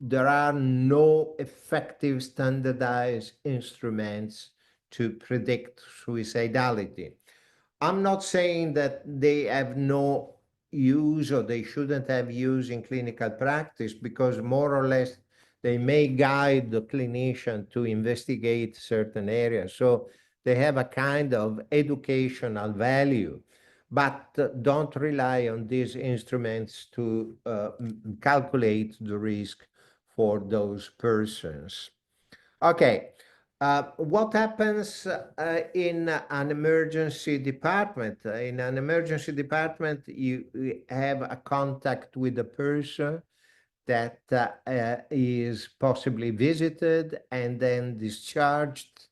there are no effective standardized instruments to predict suicidality. I'm not saying that they have no use or they shouldn't have used in clinical practice, because more or less they may guide the clinician to investigate certain areas. So they have a kind of educational value, but don't rely on these instruments to calculate the risk for those persons. Okay. What happens in an emergency department? In an emergency department, you have a contact with a person that is possibly visited and then discharged.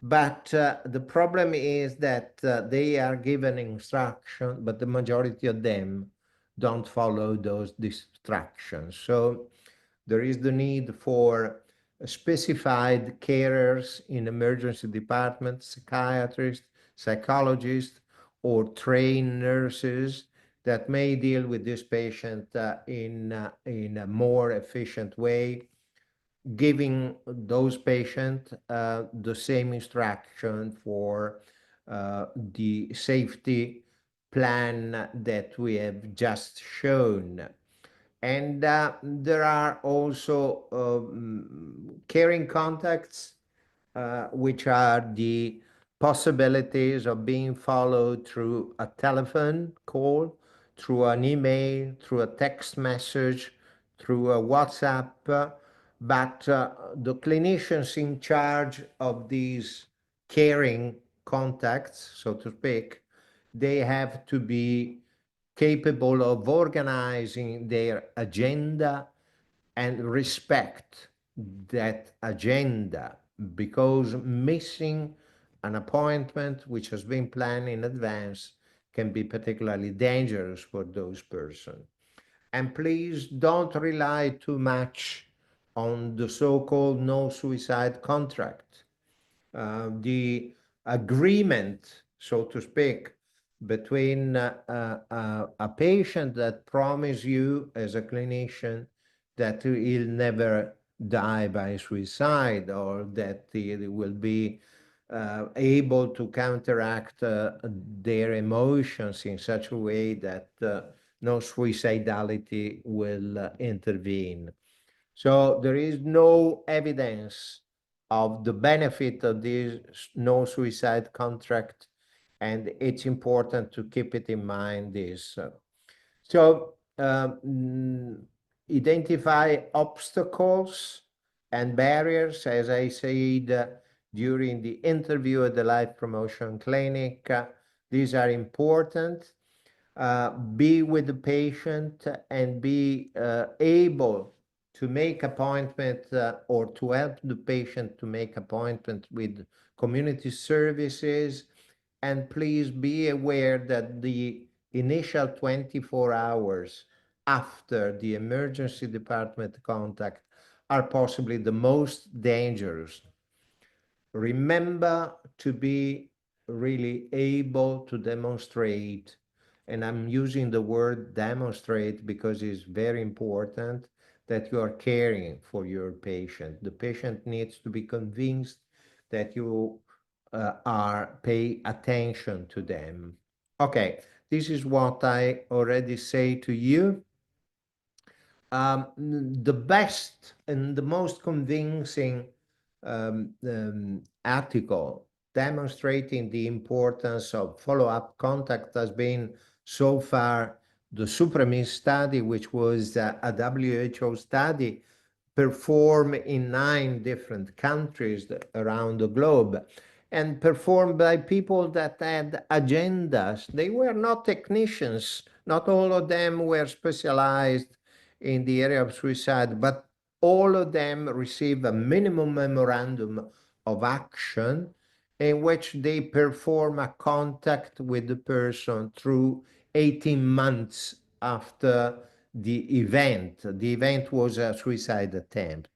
But the problem is that they are given instruction, but the majority of them don't follow those instructions. So there is the need for specified carers in emergency departments, psychiatrists, psychologists, or trained nurses that may deal with this patient in a more efficient way, giving those patients the same instruction for the safety plan that we have just shown. And there are also caring contacts, which are the possibilities of being followed through a telephone call, through an email, through a text message, through a WhatsApp. But the clinicians in charge of these caring contacts, so to speak, they have to be capable of organizing their agenda and respect that agenda, because missing an appointment which has been planned in advance can be particularly dangerous for those persons. And please don't rely too much on the so-called no suicide contract. The agreement, so to speak, between a patient that promise you as a clinician that he'll never die by suicide, or that he will be able to counteract their emotions in such a way that no suicidality will intervene. So there is no evidence of the benefit of this no suicide contract, and it's important to keep it in mind. This so identify obstacles and barriers, as I said during the interview at the Life Promotion Clinic. These are important. Be with the patient and be able to make appointment or to help the patient to make appointment with community services. And please be aware that the initial 24 hours after the emergency department contact are possibly the most dangerous. Remember to be really able to demonstrate, and I'm using the word demonstrate because it's very important, that you are caring for your patient. The patient needs to be convinced that you are pay attention to them. Okay, this is what I already say to you. The best and the most convincing article demonstrating the importance of follow-up contact has been so far the Supremis study, which was a WHO study performed in 9 different countries around the globe, and performed by people that had agendas. They were not technicians. Not all of them were specialized in the area of suicide, but all of them received a minimum memorandum of action in which they perform a contact with the person through 18 months after the event. The event was a suicide attempt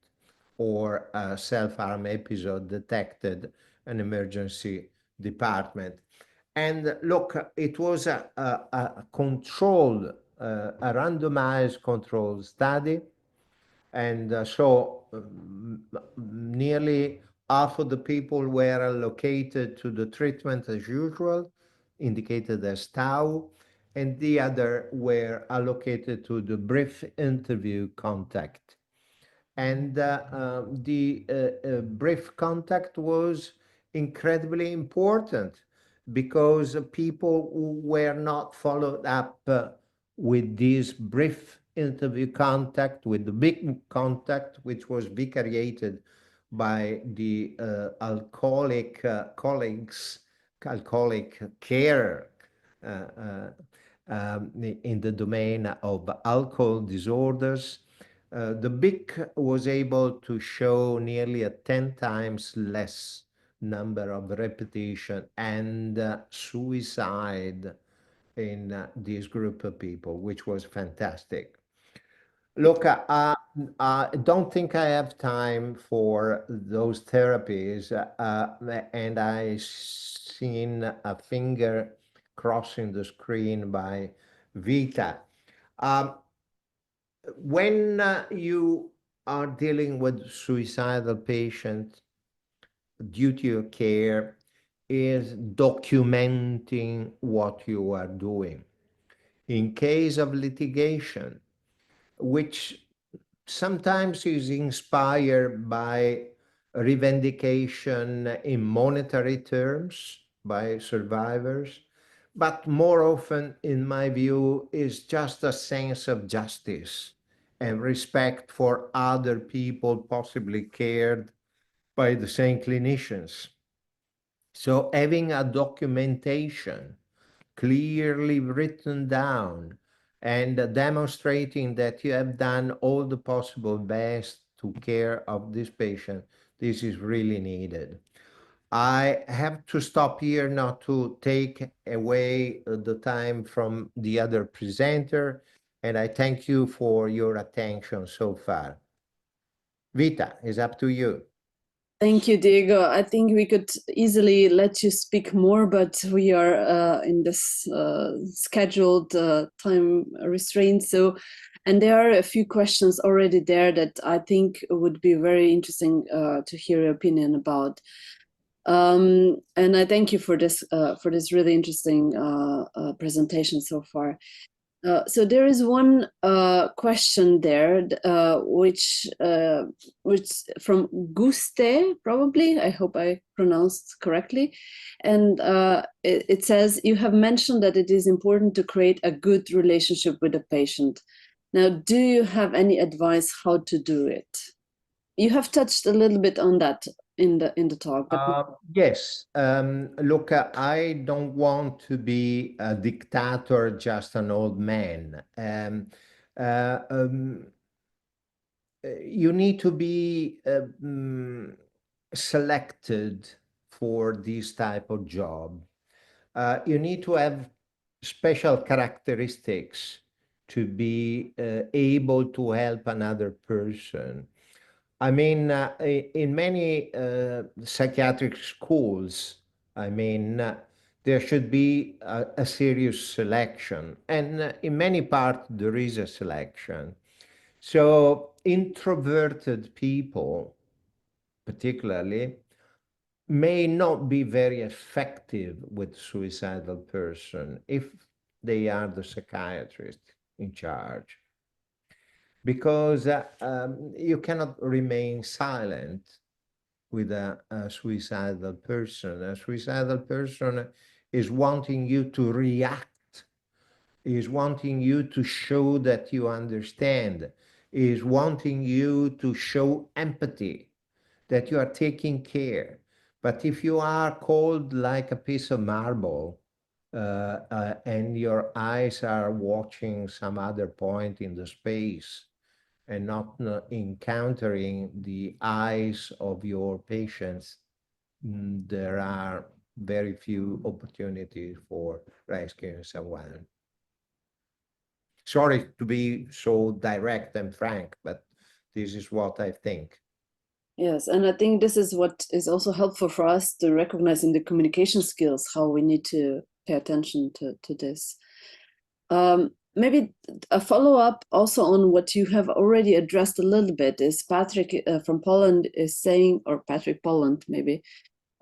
or a self-harm episode detected in emergency department. And look, it was a controlled, a randomized controlled study. And nearly half of the people were allocated to the treatment as usual, indicated as tau, and the other were allocated to the brief interview contact. And the brief contact was incredibly important because people who were not followed up with this brief interview contact, with the big contact, which was vicariated by the alcoholic colleagues, alcoholic care uh, uh, in the domain of alcohol disorders. The BIC was able to show nearly a 10 times less number of repetition and suicide in this group of people, which was fantastic. Look, I don't think I have time for those therapies, and I seen a finger crossing the screen by Vita. Um, when you are dealing with suicidal patient, duty of care is documenting what you are doing. In case of litigation, which sometimes is inspired by revendication in monetary terms by survivors, but more often, in my view, is just a sense of justice and respect for other people possibly cared by the same clinicians. So having a documentation clearly written down and demonstrating that you have done all the possible best to care of this patient, this is really needed. I have to stop here not to take away the time from the other presenter, and I thank you for your attention so far. Vita, it's up to you. Thank you, Diego. I think we could easily let you speak more, but we are in this scheduled time restraint. So, and there are a few questions already there that I think would be very interesting to hear your opinion about. And I thank you for this really interesting presentation so far. So there is one question there, which from Guste, probably. I hope I pronounced correctly. And it says, you have mentioned that it is important to create a good relationship with the patient. Now, do you have any advice how to do it? You have touched a little bit on that in the talk, but yes. Look, I don't want to be a dictator, just an old man. Uh, um, you need to be selected for this type of job. You need to have special characteristics to be able to help another person. I mean, in many psychiatric schools, I mean, there should be a serious selection. And in many parts, there is a selection. So introverted people, particularly, may not be very effective with suicidal person if they are the psychiatrist in charge, because you cannot remain silent with a suicidal person. A suicidal person is wanting you to react, is wanting you to show that you understand, is wanting you to show empathy, that you are taking care. But if you are cold like a piece of marble, and your eyes are watching some other point in the space and not encountering the eyes of your patients, there are very few opportunities for rescuing someone. Sorry to be so direct and frank, but this is what I think. yes, and I think this is what is also helpful for us to recognize in the communication skills how we need to pay attention to this. Maybe a follow-up also on what you have already addressed a little bit is Patrick from Poland is saying, or Patrick Poland maybe,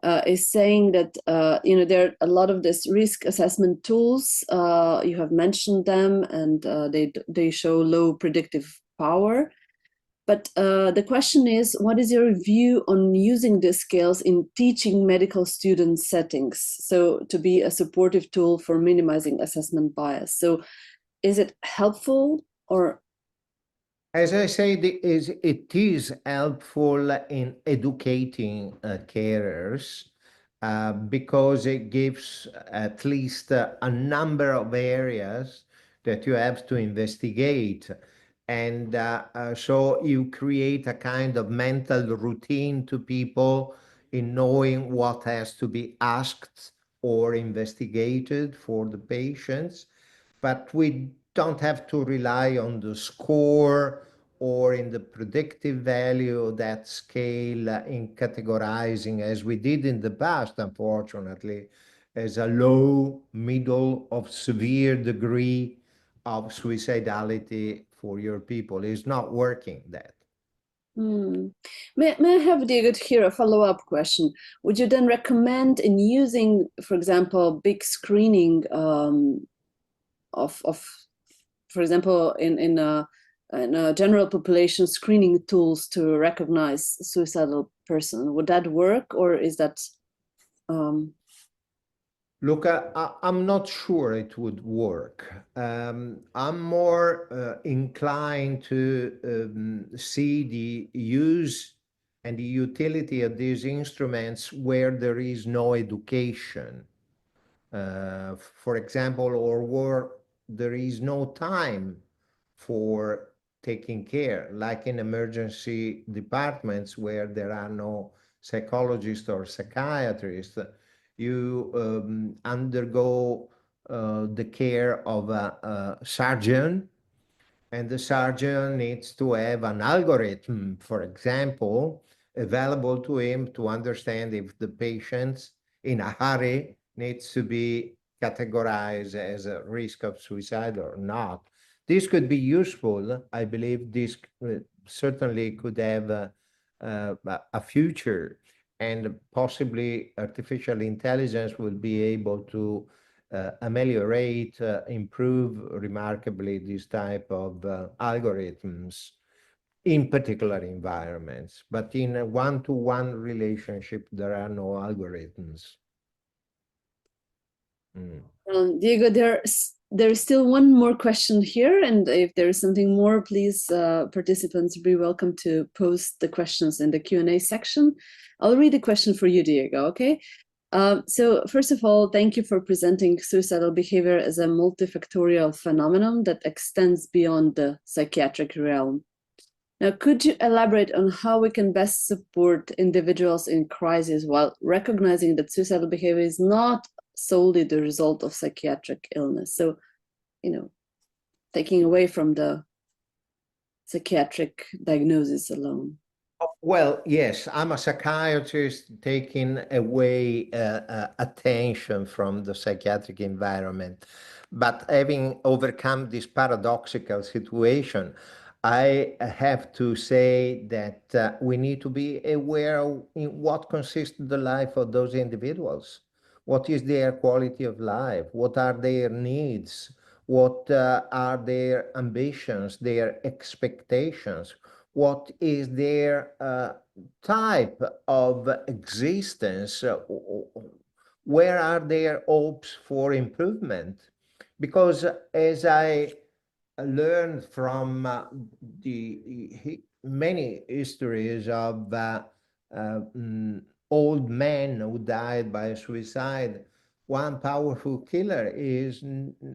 is saying that there are a lot of these risk assessment tools. You have mentioned them, and they show low predictive power. But the question is, what is your view on using these scales in teaching medical student settings? So to be a supportive tool for minimizing assessment bias. So is it helpful or? As I said, it is helpful in educating carers because it gives at least a number of areas that you have to investigate. And so you create a kind of mental routine to people in knowing what has to be asked or investigated for the patients. But we don't have to rely on the score or in the predictive value of that scale in categorizing, as we did in the past, unfortunately, as a low, middle, of severe degree of suicidality for your people. It's not working, that. May I have, Diego, here a follow-up question? Would you then recommend in using, for example, big screening of for example, in a general population screening tools to recognize suicidal person? Would that work, or is that? Look, I'm not sure it would work. I'm more inclined to see the use and the utility of these instruments where there is no education, for example, or where there is no time for taking care, like in emergency departments where there are no psychologists or psychiatrists. You undergo the care of a surgeon, and the surgeon needs to have an algorithm, for example, available to him to understand if the patient in a hurry needs to be categorized as a risk of suicide or not. This could be useful. I believe this certainly could have a future, and possibly artificial intelligence will be able to ameliorate, improve remarkably this type of algorithms in particular environments. But in a one-to-one relationship, there are no algorithms. Diego, there is still one more question here, and if there is something more, please, participants, be welcome to post the questions in the Q&A section. I'll read the question for you, Diego, okay? So first of all, thank you for presenting suicidal behavior as a multifactorial phenomenon that extends beyond the psychiatric realm. Now, could you elaborate on how we can best support individuals in crisis while recognizing that suicidal behavior is not solely the result of psychiatric illness? So, taking away from the psychiatric diagnosis alone. Well, yes, I'm a psychiatrist taking away attention from the psychiatric environment. But having overcome this paradoxical situation, I have to say that we need to be aware of in what consists the life of those individuals. What is their quality of life? What are their needs? What are their ambitions, their expectations? What is their type of existence? Where are their hopes for improvement? Because as I learned from many histories of old men who died by suicide, one powerful killer is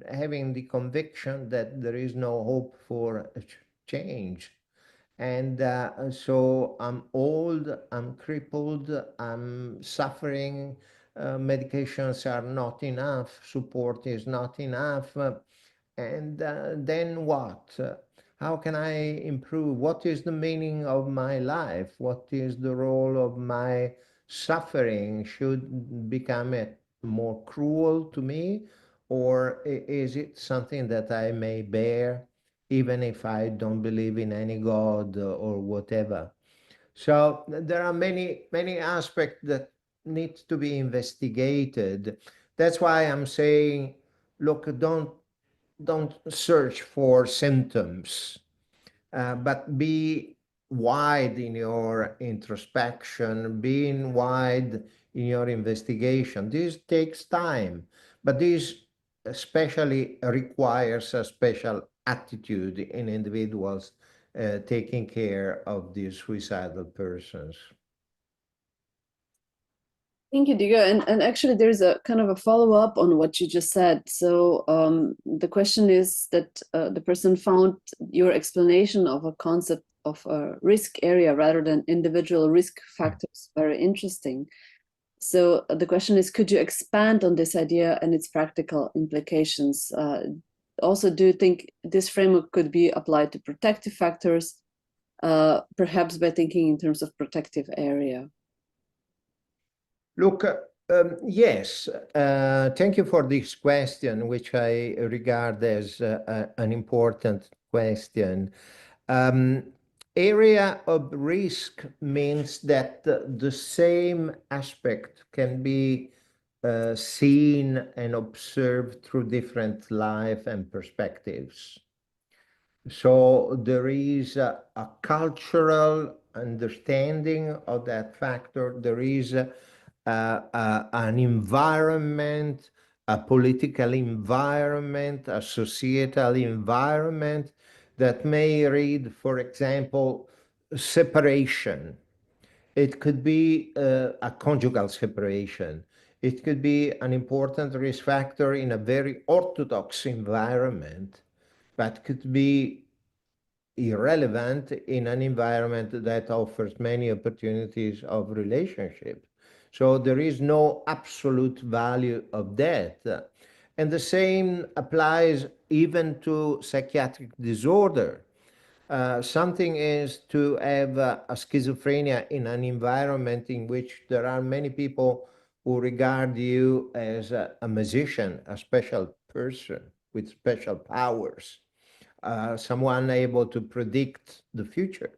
having the conviction that there is no hope for change. And so I'm old, I'm crippled, I'm suffering, medications are not enough, support is not enough. And then what? How can I improve? What is the meaning of my life? What is the role of my suffering? Should become more cruel to me? Or is it something that I may bear even if I don't believe in any God or whatever? So there are many aspects that needs to be investigated. That's why I'm saying, look, don't search for symptoms, but be wide in your introspection, being wide in your investigation. This takes time, but this especially requires a special attitude in individuals taking care of these suicidal persons. Thank you, Diego. And actually, there's a kind of a follow-up on what you just said. So the question is that the person found your explanation of a concept of a risk area rather than individual risk factors very interesting. So the question is, could you expand on this idea and its practical implications? Also, do you think this framework could be applied to protective factors, perhaps by thinking in terms of protective area? Look, yes, thank you for this question, which I regard as an important question. Area of risk means that the same aspect can be seen and observed through different life and perspectives. So there is a cultural understanding of that factor. There is an environment, a political environment, a societal environment that may read, for example, separation. It could be a conjugal separation. It could be an important risk factor in a very orthodox environment, but could be irrelevant in an environment that offers many opportunities of relationship. So there is no absolute value of that. And the same applies even to psychiatric disorder. Something is to have a schizophrenia in an environment in which there are many people who regard you as a musician, a special person with special powers, someone able to predict the future.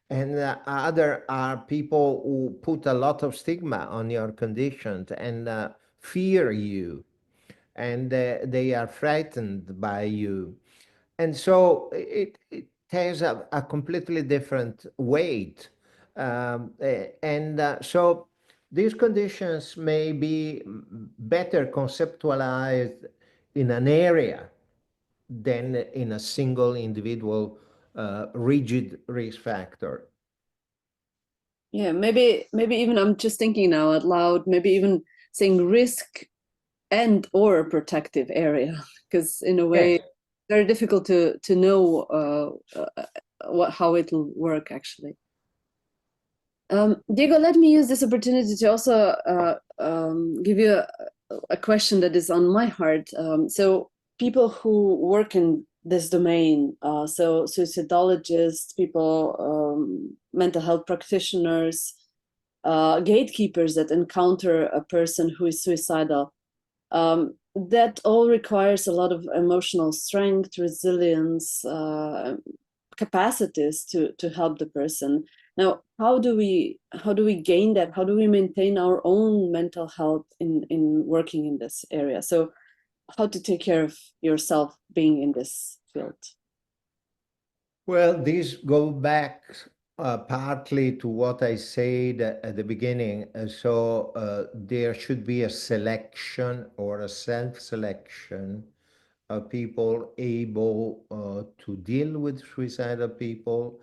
And other are people who put a lot of stigma on your conditions and fear you, and they are frightened by you. And so it has a completely different weight. So these conditions may be better conceptualized in an area than in a single individual rigid risk factor. Yeah, maybe even I'm just thinking now out loud, maybe even saying risk and or protective area, because in a way, Yes. very difficult to know how it will work actually. Diego, let me use this opportunity to also give you a question that is on my heart. So people who work in this domain, so suicidologists, people, mental health practitioners, gatekeepers that encounter a person who is suicidal, that all requires a lot of emotional strength, resilience, capacities to help the person. Now, how do we gain that? How do we maintain our own mental health in working in this area? So how to take care of yourself being in this field? Well, these go back partly to what I said at the beginning. There should be a selection or a self-selection of people able to deal with suicidal people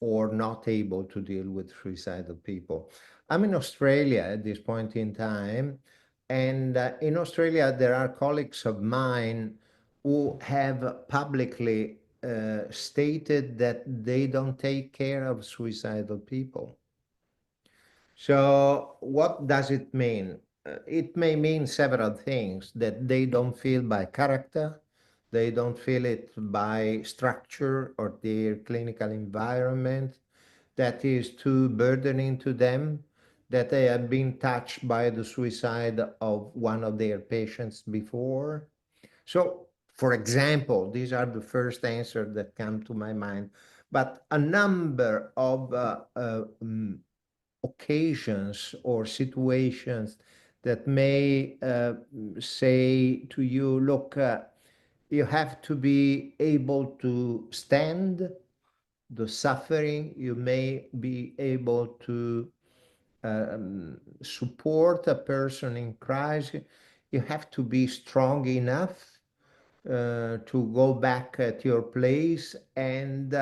or not able to deal with suicidal people. I'm in Australia at this point in time, and in Australia, there are colleagues of mine who have publicly stated that they don't take care of suicidal people. So what does it mean? It may mean several things: that they don't feel by character, they don't feel it by structure or their clinical environment, that is too burdening to them, that they have been touched by the suicide of one of their patients before. So, for example, these are the first answers that come to my mind. But a number of occasions or situations that may say to you, look, you have to be able to stand the suffering, you may be able to support a person in crisis, you have to be strong enough to go back at your place and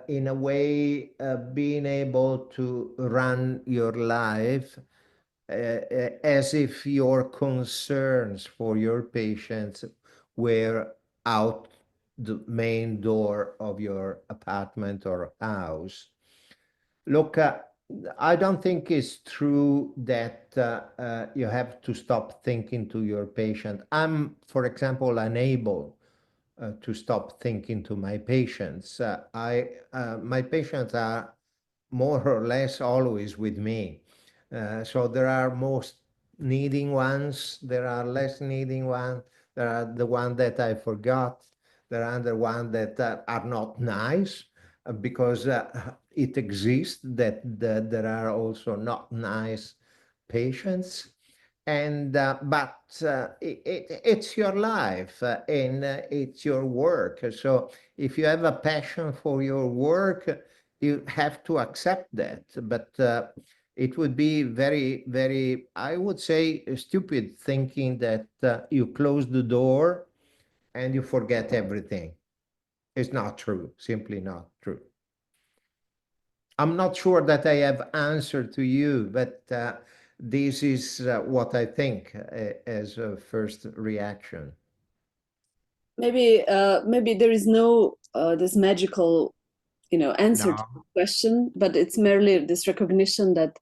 in a way being able to run your life as if your concerns for your patients were out the main door of your apartment or house. Look, I don't think it's true that you have to stop thinking to your patient. I'm, for example, unable to stop thinking to my patients. My patients are more or less always with me. So there are most needing ones, there are less needing ones, there are the one that I forgot, there are the ones that are not nice because it exists that there are also not nice patients. And but it's your life and it's your work. So if you have a passion for your work, you have to accept that. But it would be very, very, I would say, stupid thinking that you close the door and you forget everything. It's not true, simply not true. I'm not sure that I have answered to you, but this is what I think as a first reaction. Maybe maybe there is no this magical, answer to No. the question, but it's merely this recognition that,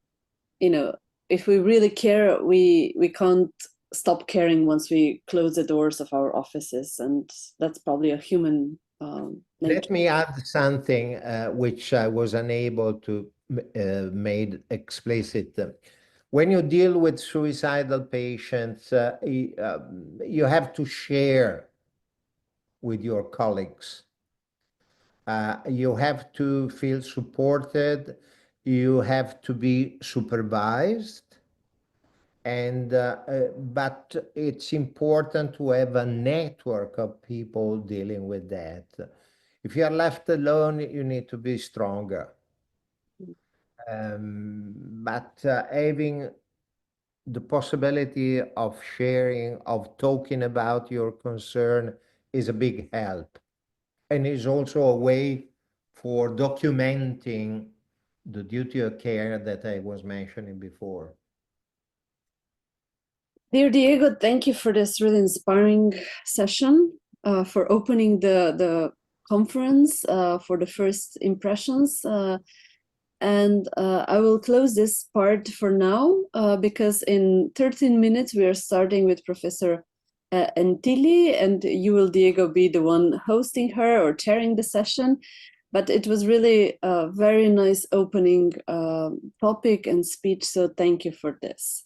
if we really care, we can't stop caring once we close the doors of our offices, and that's probably a human nature. Let me add something which I was unable to made explicit. When you deal with suicidal patients, you have to share with your colleagues. You have to feel supported. You have to be supervised. And but it's important to have a network of people dealing with that. If you are left alone, you need to be stronger. But having the possibility of sharing, of talking about your concern is a big help. And is also a way for documenting the duty of care that I was mentioning before. Dear Diego, thank you for this really inspiring session, for opening the conference, for the first impressions. And I will close this part for now, because in 13 minutes we are starting with Professor Antilli, and you will, Diego, be the one hosting her or chairing the session. But it was really a very nice opening topic and speech, so thank you for this.